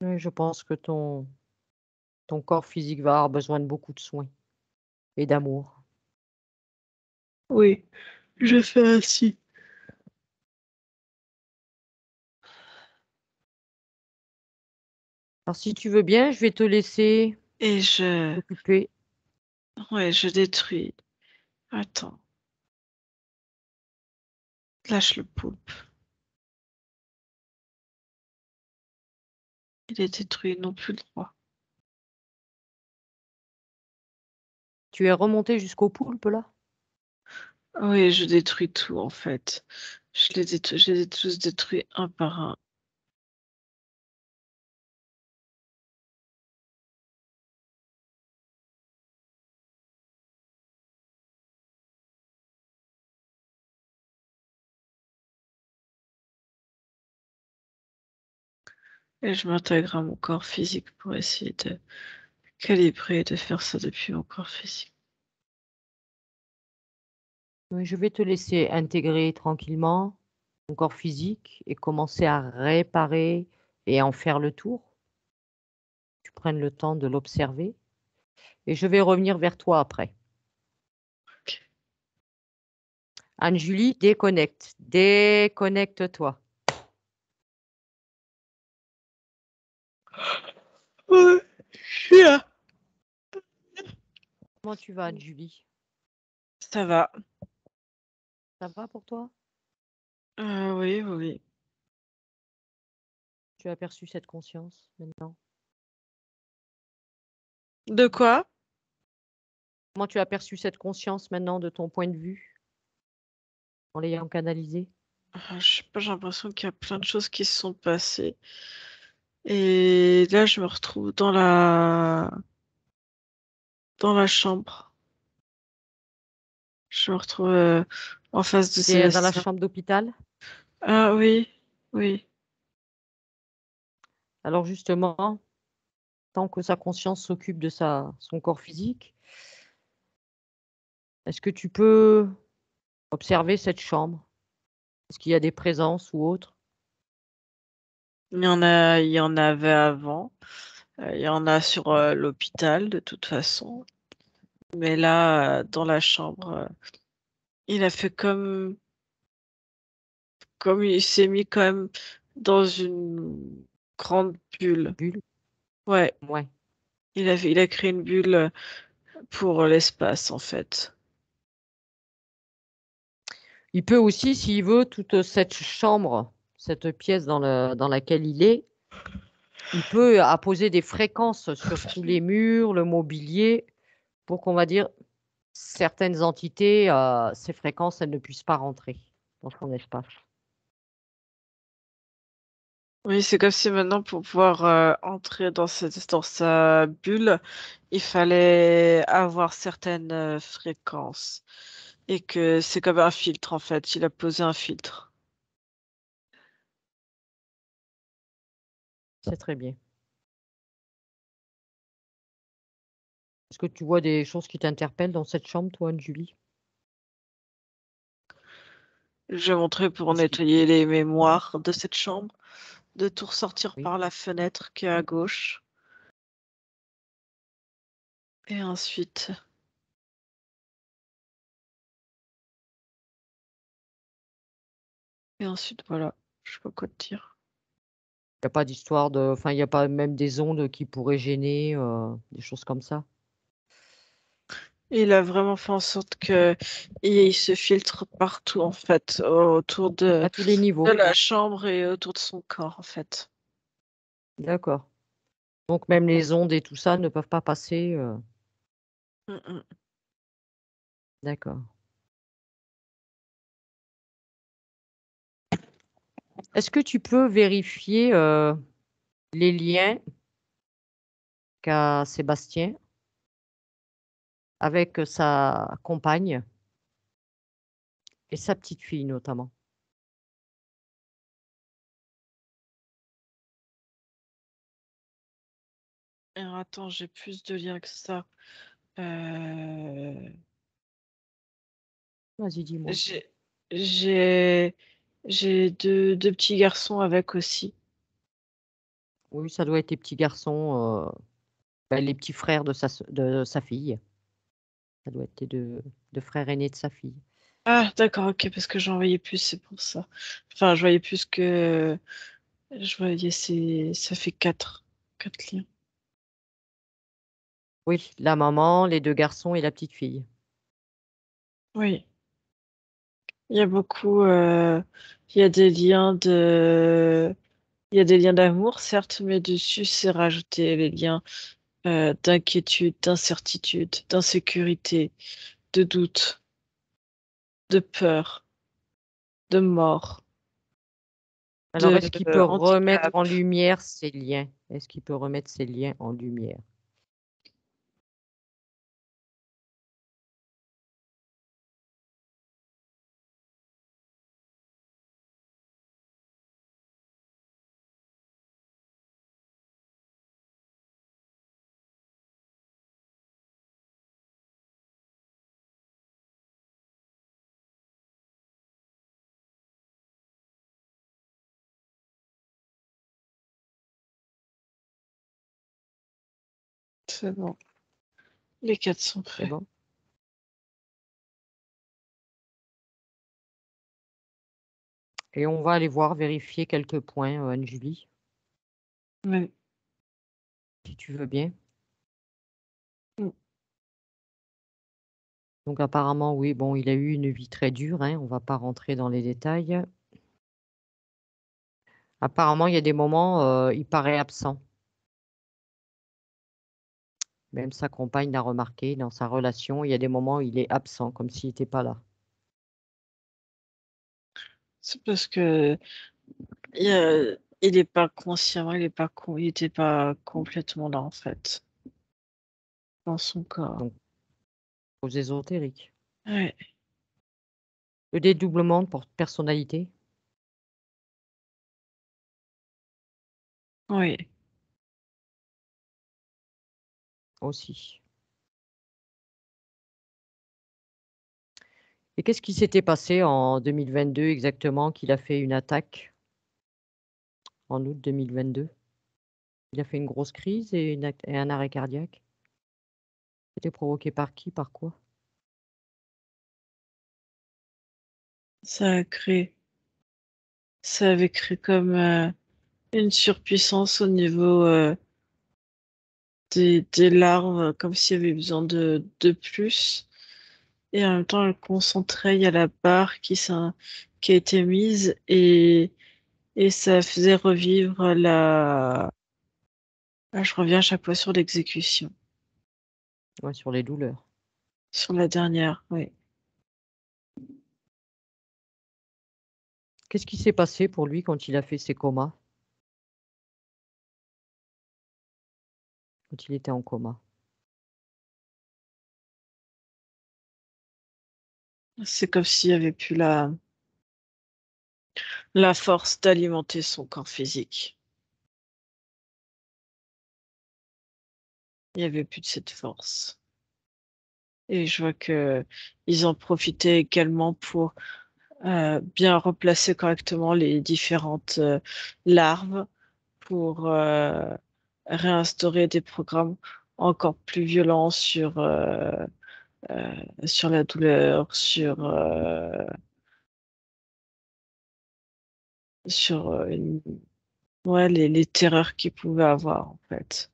Oui, je pense que ton corps physique va avoir besoin de beaucoup de soins et d'amour. Oui, je fais ainsi. Alors, si tu veux bien, je vais te laisser Et je, t'occuper. ouais, je détruis. Attends, lâche le poulpe. Il est détruit, ils n'ont plus le droit. Tu es remonté jusqu'au poulpe, là? Oui, je détruis tout en fait. Je les ai tous détruits un par un. Et je m'intègre à mon corps physique pour essayer de calibrer et de faire ça depuis mon corps physique. Oui, je vais te laisser intégrer tranquillement ton corps physique et commencer à réparer et en faire le tour. Tu prennes le temps de l'observer et je vais revenir vers toi après. Ok. Anne-Julie, déconnecte. Déconnecte-toi. Ouais, je suis là. Comment tu vas, Anne-Julie? Ça va. Ça va pour toi? Oui, oui, oui. Tu as perçu cette conscience maintenant? De quoi? Comment tu as perçu cette conscience maintenant de ton point de vue en l'ayant canalisée? Je sais pas, j'ai l'impression qu'il y a plein de choses qui se sont passées. Et là, je me retrouve dans la chambre. Je me retrouve en face de Tu es dans la Sébastien. chambre d'hôpital? Ah oui, oui. Alors justement, tant que sa conscience s'occupe de son corps physique, est-ce que tu peux observer cette chambre? Est-ce qu'il y a des présences ou autres? Il y en avait avant. Il y en a sur l'hôpital de toute façon. Mais là, dans la chambre, il a fait comme il s'est mis quand même dans une grande bulle. Bulle? Ouais, Ouais. il a créé une bulle pour l'espace en fait. Il peut aussi, s'il veut, toute cette chambre, cette pièce dans laquelle il peut apposer des fréquences sur tous les murs, le mobilier, pour qu'on va dire certaines entités, ces fréquences, elles ne puissent pas rentrer dans son espace. Oui, c'est comme si maintenant pour pouvoir entrer dans sa bulle, il fallait avoir certaines fréquences. Et que c'est comme un filtre en fait. Il a posé un filtre. C'est très bien. Est-ce que tu vois des choses qui t'interpellent dans cette chambre, toi, Anne-Julie? Je vais montrer pour Qu'est-ce qui... nettoyer les mémoires de cette chambre, de tout ressortir Oui, par la fenêtre qui est à gauche. Et ensuite, voilà. Je sais pas quoi te dire. il n'y a pas d'histoire de... Enfin, il n'y a pas même des ondes qui pourraient gêner, des choses comme ça. Il a vraiment fait en sorte que il se filtre partout en fait, autour À tous les de niveaux. la chambre et autour de son corps en fait. D'accord. Donc même les ondes et tout ça ne peuvent pas passer. Mm, mm. D'accord. Est-ce que tu peux vérifier les liens qu'a Sébastien avec sa compagne et sa petite fille notamment? Alors, attends, j'ai plus de liens que ça. Euh, Vas-y, dis-moi. j'ai j'ai j'ai deux petits garçons avec aussi. Oui, ça doit être les petits garçons, ben, les petits frères de sa fille. Ça doit être les deux frères aînés de sa fille. Ah, d'accord, ok, parce que j'en voyais plus, c'est pour ça. Enfin, je voyais plus que ça fait quatre liens. Oui, la maman, les deux garçons et la petite fille. Oui, il y a beaucoup, il y a des liens il y a des liens d'amour, certes, mais dessus, c'est rajouté les liens d'inquiétude, d'incertitude, d'insécurité, de doute, de peur, de mort, Alors, de est-ce qu'il peut remettre handicap. en lumière ces liens? Est-ce qu'il peut remettre ces liens en lumière? C'est bon, les quatre sont C'est prêts. bon? Et on va aller voir, vérifier quelques points, Anne-Julie, Oui. si tu veux bien. Mm. Donc apparemment, oui, bon, il a eu une vie très dure, hein, on va pas rentrer dans les détails. Apparemment, il y a des moments, il paraît absent. Même sa compagne l'a remarqué dans sa relation, il y a des moments où il est absent, comme s'il n'était pas là. C'est parce que il est pas conscient, il était pas complètement là en fait, dans son corps. Donc, aux ésotériques. Ouais, Le dédoublement de personnalité oui. aussi. Et qu'est-ce qui s'était passé en 2022 exactement qu'il a fait une attaque en août 2022? Il a fait une grosse crise et un arrêt cardiaque. C'était provoqué par qui, par quoi? Ça a créé, ça avait créé comme une surpuissance au niveau des larves, comme s'il y avait besoin de plus. Et en même temps, elle concentrait, il y a la barre qui a été mise et ça faisait revivre la. Ah, je reviens à chaque fois sur l'exécution, Ouais, sur les douleurs. sur la dernière, oui. Qu'est-ce qui s'est passé pour lui quand il a fait ses comas? Quand il était en coma? C'est comme s'il y avait plus la force d'alimenter son corps physique. Il n'y avait plus de cette force. Et je vois que ils en profitaient également pour bien replacer correctement les différentes larves pour réinstaurer des programmes encore plus violents sur la douleur, sur ouais, les terreurs qu'ils pouvaient avoir en fait.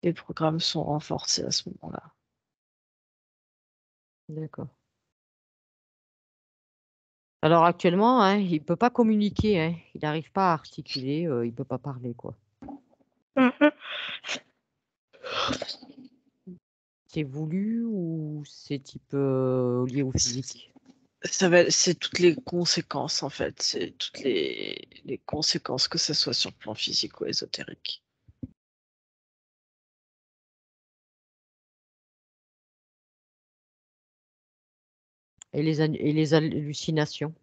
Les programmes sont renforcés à ce moment-là. D'accord. Alors actuellement, hein, il peut pas communiquer, hein. Il n'arrive pas à articuler, il peut pas parler, quoi. C'est voulu ou c'est type lié au physique? C'est toutes les conséquences en fait, c'est toutes les conséquences, que ce soit sur le plan physique ou ésotérique. Et les hallucinations?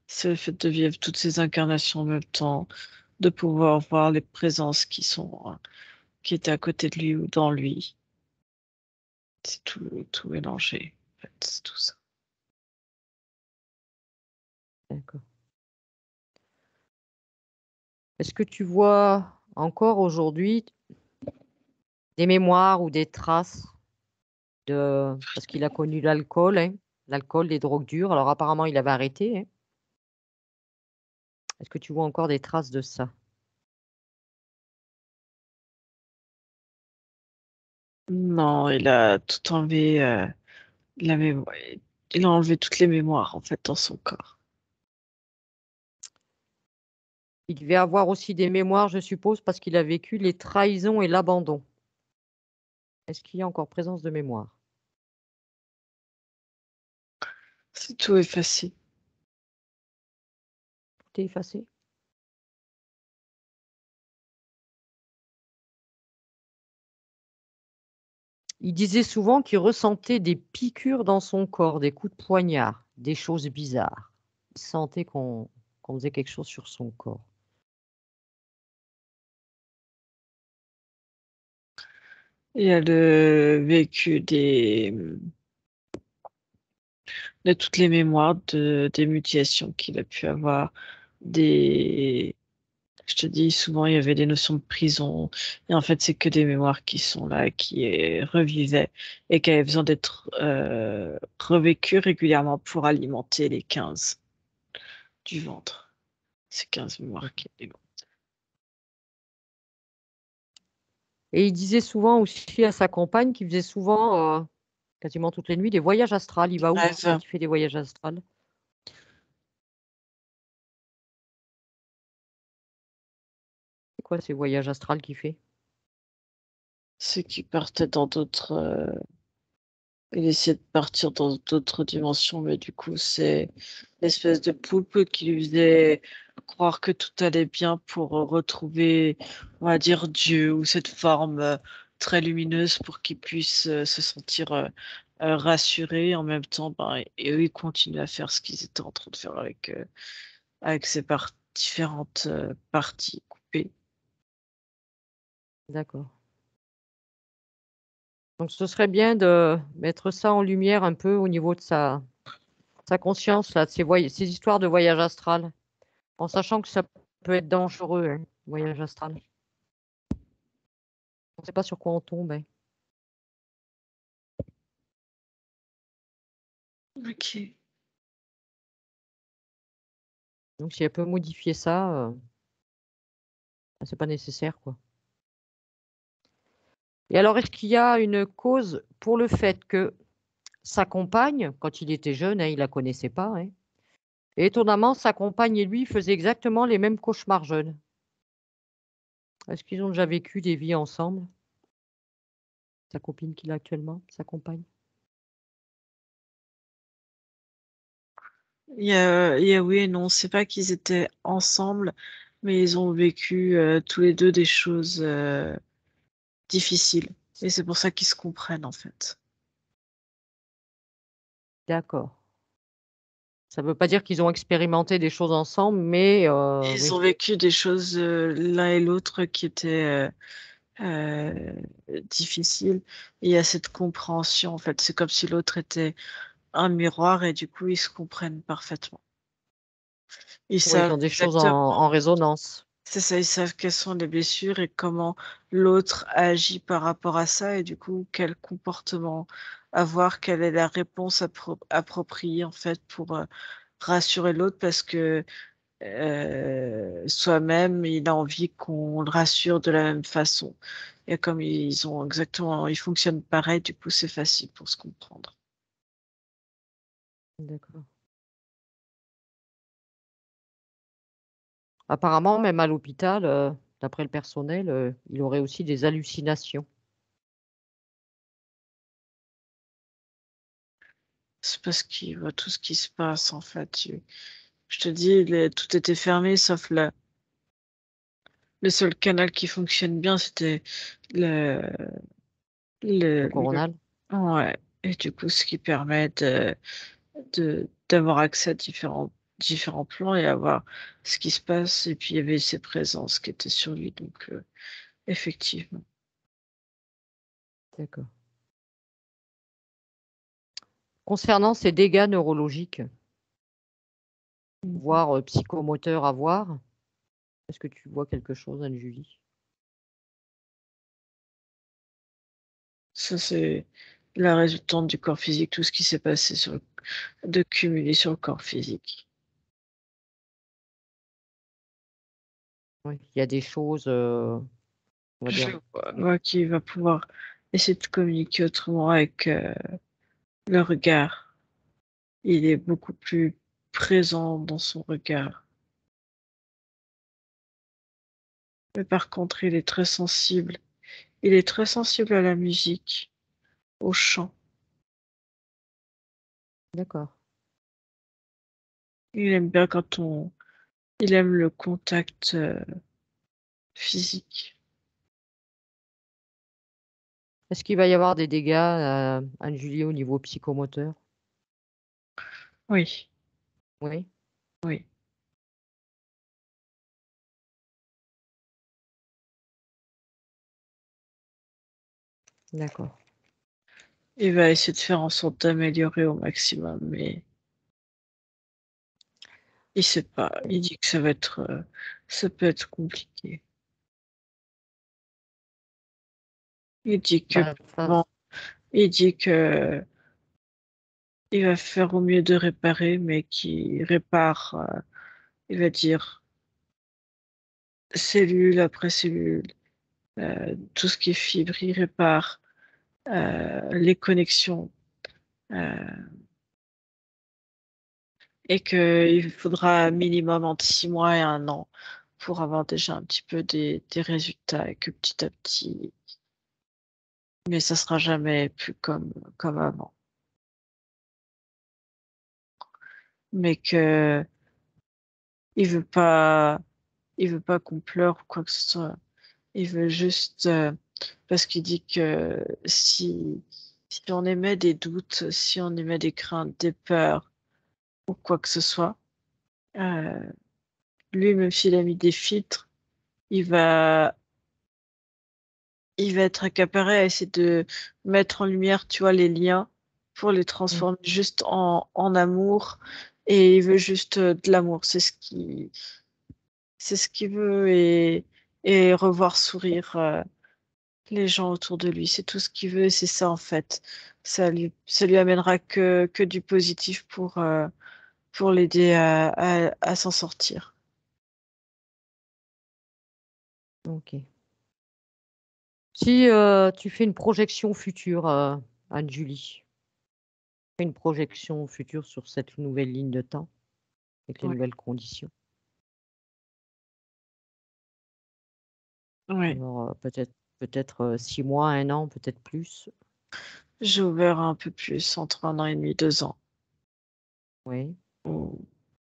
C'est le fait de vivre toutes ces incarnations en même temps, de pouvoir voir les présences qui étaient à côté de lui ou dans lui. C'est tout mélangé, en fait, c'est tout ça. D'accord. Est-ce que tu vois encore aujourd'hui des mémoires ou des traces de parce qu'il a connu l'alcool, hein, l'alcool, les drogues dures. Alors apparemment, il avait arrêté, hein. Est-ce que tu vois encore des traces de ça? Non, il a tout enlevé, la mémoire. Il a enlevé toutes les mémoires, en fait, dans son corps. Il devait avoir aussi des mémoires, je suppose, parce qu'il a vécu les trahisons et l'abandon. Est-ce qu'il y a encore présence de mémoire? C'est tout effacé. Tout est effacé? Il disait souvent qu'il ressentait des piqûres dans son corps, des coups de poignard, des choses bizarres. Il sentait qu'on faisait quelque chose sur son corps. Il a le vécu de toutes les mémoires des mutilations qu'il a pu avoir, des, je te dis, souvent il y avait des notions de prison, et en fait c'est que des mémoires qui sont là, qui revivaient et qui avaient besoin d'être revécues régulièrement pour alimenter les 15 du ventre. Ces 15 mémoires qui alimentent. Et il disait souvent aussi à sa compagne qu'il faisait souvent, quasiment toutes les nuits, des voyages astrales. Il va où Rêve, quand il fait des voyages astrales? C'est quoi ces voyages astrales qu'il fait? ceux qui partaient dans d'autres Il essayait de partir dans d'autres dimensions, mais du coup, c'est l'espèce de poulpe qui lui faisait croire que tout allait bien pour retrouver, on va dire, Dieu ou cette forme très lumineuse pour qu'il puisse se sentir rassuré. En même temps, ben, et eux, ils continuent à faire ce qu'ils étaient en train de faire avec ces différentes parties coupées. D'accord. Donc ce serait bien de mettre ça en lumière un peu au niveau de sa conscience, là, de ces histoires de voyage astral, en sachant que ça peut être dangereux, hein, voyage astral. On ne sait pas sur quoi on tombe, hein. Ok. Donc si elle peut modifier ça, c'est pas nécessaire, quoi. Et alors, est-ce qu'il y a une cause pour le fait que sa compagne, quand il était jeune, hein, il la connaissait pas, hein, et étonnamment, sa compagne et lui faisaient exactement les mêmes cauchemars jeunes? Est-ce qu'ils ont déjà vécu des vies ensemble? Sa copine qu'il a actuellement, sa compagne? Il y a oui et non. C'est pas qu'ils étaient ensemble, mais ils ont vécu tous les deux des choses difficiles. Et c'est pour ça qu'ils se comprennent en fait. D'accord. Ça veut pas dire qu'ils ont expérimenté des choses ensemble, mais Ils oui, ont vécu des choses l'un et l'autre qui étaient euh, difficiles. Et il y a cette compréhension en fait. C'est comme si l'autre était un miroir et du coup ils se comprennent parfaitement. Ils oui, ils savent ont des choses exactement. en résonance. C'est ça, ils savent quelles sont les blessures et comment l'autre agit par rapport à ça et du coup quel comportement avoir, quelle est la réponse appropriée en fait pour rassurer l'autre parce que soi-même il a envie qu'on le rassure de la même façon. Et comme ils fonctionnent pareil, du coup c'est facile pour se comprendre. D'accord. Apparemment, même à l'hôpital, d'après le personnel, il aurait aussi des hallucinations. C'est parce qu'il voit tout ce qui se passe en fait. Je te dis, tout était fermé sauf le seul canal qui fonctionne bien, c'était le, Le le- coronal? ouais. Et du coup, ce qui permet d'avoir accès à différents plans et à voir ce qui se passe. Et puis, il y avait ses présences qui étaient sur lui. Donc, effectivement. D'accord. Concernant ces dégâts neurologiques, Mhm. voire psychomoteurs à voir, est-ce que tu vois quelque chose, Anne-Julie? Ça, c'est la résultante du corps physique, tout ce qui s'est passé de cumuler sur le corps physique. Oui, il y a des choses, on va Je dire, vois qu'il va pouvoir essayer de communiquer autrement avec le regard. Il est beaucoup plus présent dans son regard. Mais par contre, il est très sensible. Il est très sensible à la musique, au chant. d'accord. Il aime bien il aime le contact physique. Est-ce qu'il va y avoir des dégâts, Anne-Julie, au niveau psychomoteur? Oui, Oui, oui. d'accord. Il va essayer de faire en sorte d'améliorer au maximum, mais il sait pas. Il dit que ça peut être compliqué. Il dit que, Bah, bon, il dit que il va faire au mieux de réparer, mais qu'il répare, il va dire cellule après cellule, tout ce qui est fibre, il répare les connexions, euh, et qu'il faudra minimum entre 6 mois et 1 an pour avoir déjà un petit peu des résultats et que petit à petit, mais ça sera jamais plus comme avant. mais que il veut pas, il veut pas qu'on pleure ou quoi que ce soit. Il veut juste, parce qu'il dit que si on émet des doutes, si on émet des craintes, des peurs ou quoi que ce soit, euh, lui, même s'il a mis des filtres, il va, il va être accaparé à essayer de mettre en lumière, tu vois, les liens pour les Mm. transformer juste en amour. Et il veut juste de l'amour. C'est ce qu'il veut et revoir sourire les gens autour de lui. C'est tout ce qu'il veut. C'est ça, en fait. Ça lui amènera que du positif pour l'aider à s'en sortir. Ok. Si tu fais une projection future, Anne-Julie, fais une projection future sur cette nouvelle ligne de temps avec les Oui, nouvelles conditions. oui. Alors peut-être 6 mois, 1 an, peut-être plus. J'ai ouvert un peu plus, entre 1 an et demi, 2 ans. Oui,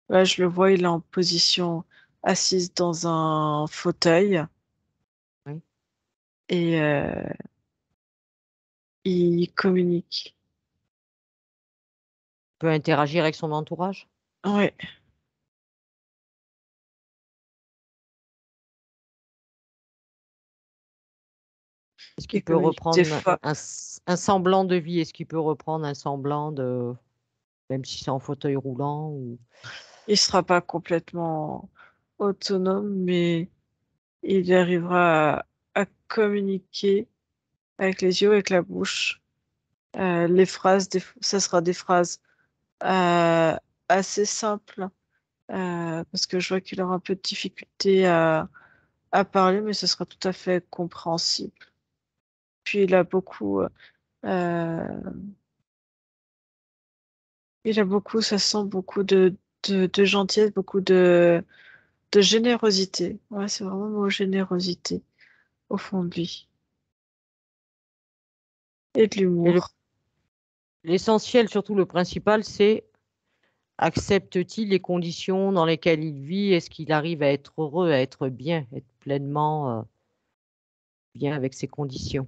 Là, je le vois, il est en position assise dans un fauteuil oui. et il communique. Peut interagir avec son entourage. Oui, Est-ce qu'il il peut communique des reprendre fois. un semblant de vie? Est-ce qu'il peut reprendre un semblant de, même si c'est en fauteuil roulant ou... Il sera pas complètement autonome, mais il arrivera à communiquer avec les yeux, avec la bouche. Les phrases, ça sera des phrases euh, assez simples, parce que je vois qu'il aura un peu de difficulté à parler, mais ce sera tout à fait compréhensible. Puis euh, il a beaucoup, ça sent beaucoup de gentillesse, beaucoup de générosité. Ouais, c'est vraiment le mot générosité au fond de lui. Et de Et l'humour. l'essentiel, surtout le principal, c'est accepte-t-il les conditions dans lesquelles il vit? Est-ce qu'il arrive à être heureux, à être bien, être pleinement bien avec ses conditions?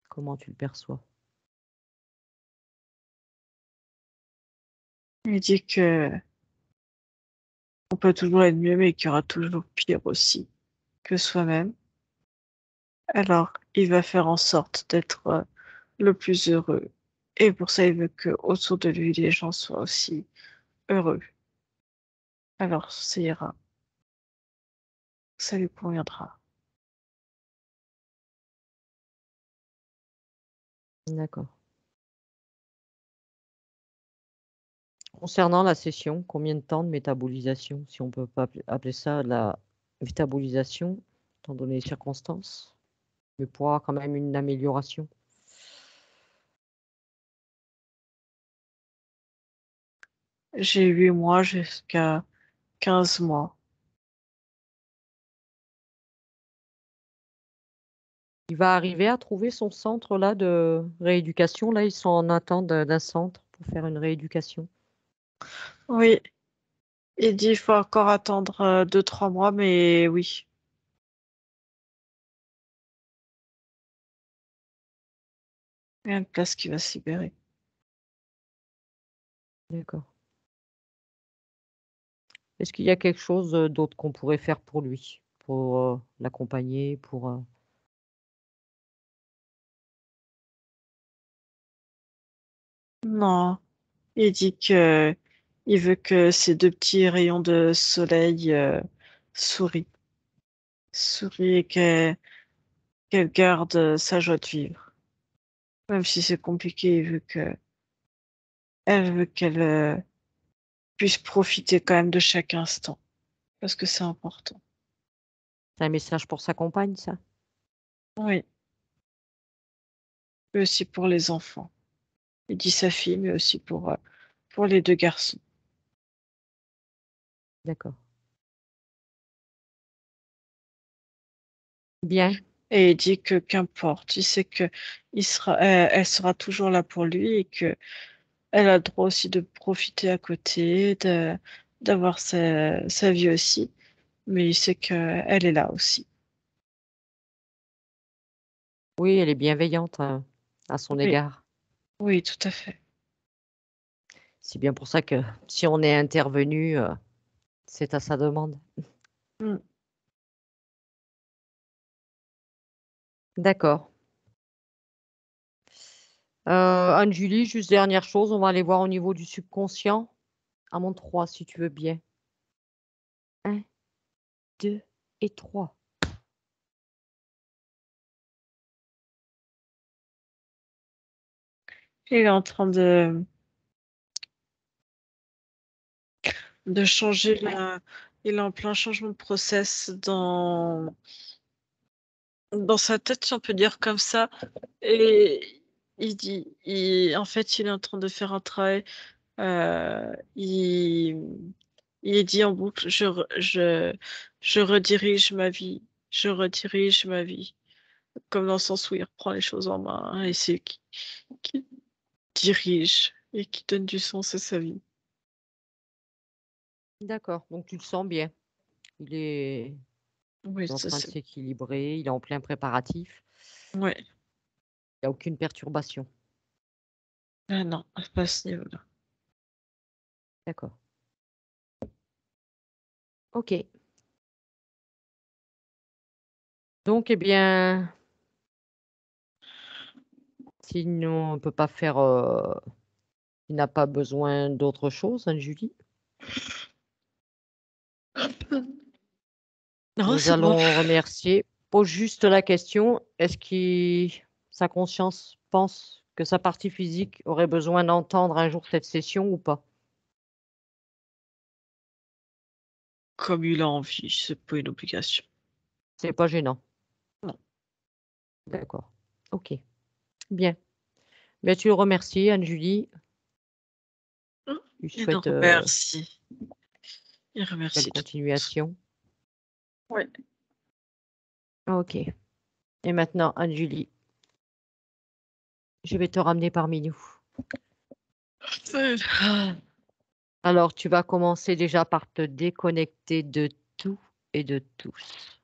Comment tu le perçois? Il dit que on peut toujours être mieux, mais qu'il y aura toujours pire aussi que soi-même. Alors, il va faire en sorte d'être le plus heureux. Et pour ça, il veut que autour de lui, les gens soient aussi heureux. Alors, ça ira. Ça lui conviendra. D'accord. Concernant la session, combien de temps de métabolisation, si on peut pas appeler ça la métabolisation, étant donné les circonstances, mais pour avoir quand même une amélioration? J'ai 8 mois jusqu'à 15 mois. Il va arriver à trouver son centre là de rééducation. Là, ils sont en attente d'un centre pour faire une rééducation. Oui, il dit qu'il faut encore attendre 2, 3 mois, mais oui, il y a une place qui va se libérer. D'accord. Est-ce qu'il y a quelque chose d'autre qu'on pourrait faire pour lui, pour l'accompagner, pour Non, il dit que il veut que ces 2 petits rayons de soleil sourient. Sourient et qu'elle garde sa joie de vivre. Même si c'est compliqué, elle veut qu'elle puisse profiter quand même de chaque instant. Parce que c'est important. c'est un message pour sa compagne, ça? Oui, mais aussi pour les enfants. Il dit sa fille, mais aussi pour les 2 garçons. D'accord. Bien. Et il dit que qu'importe, il sait que elle sera toujours là pour lui et que elle a le droit aussi de profiter à côté, d'avoir sa vie aussi, mais il sait qu'elle est là aussi. Oui, elle est bienveillante à son Oui, égard. oui, tout à fait. C'est bien pour ça que si on est intervenu, c'est à sa demande. Mm. D'accord. Anne-Julie, juste dernière chose, on va aller voir au niveau du subconscient. À mon 3, si tu veux bien. Un, 2 et 3. Il est en train de changer il est en plein changement de process dans sa tête, si on peut dire comme ça. Et en fait, il est en train de faire un travail. Il est dit en boucle, je redirige ma vie, je redirige ma vie. Comme dans le sens où il reprend les choses en main, hein, et c'est lui qui dirige et qui donne du sens à sa vie. D'accord, donc tu le sens bien. Il est Oui, en ça train de c'est. s'équilibrer, il est en plein préparatif. Ouais. Il n'y a aucune perturbation. Ah non, pas à ce niveau-là. D'accord. OK. Donc, eh bien, sinon, on ne peut pas faire, il n'a pas besoin d'autre chose, hein, Julie. Non, Nous c'est bon. allons remercier. Pose juste la question, est-ce que sa conscience pense que sa partie physique aurait besoin d'entendre un jour cette session ou pas? Comme il a envie, c'est pas une obligation. C'est pas gênant. Non. D'accord. OK. Bien. Bien, tu le remercies, Anne-Julie. Tu Il souhaites, nous remercie. Il belle remercie tout le monde. continuation. Ouais. OK. Et maintenant, Anne-Julie, je vais te ramener parmi nous. Alors, tu vas commencer déjà par te déconnecter de tout et de tous.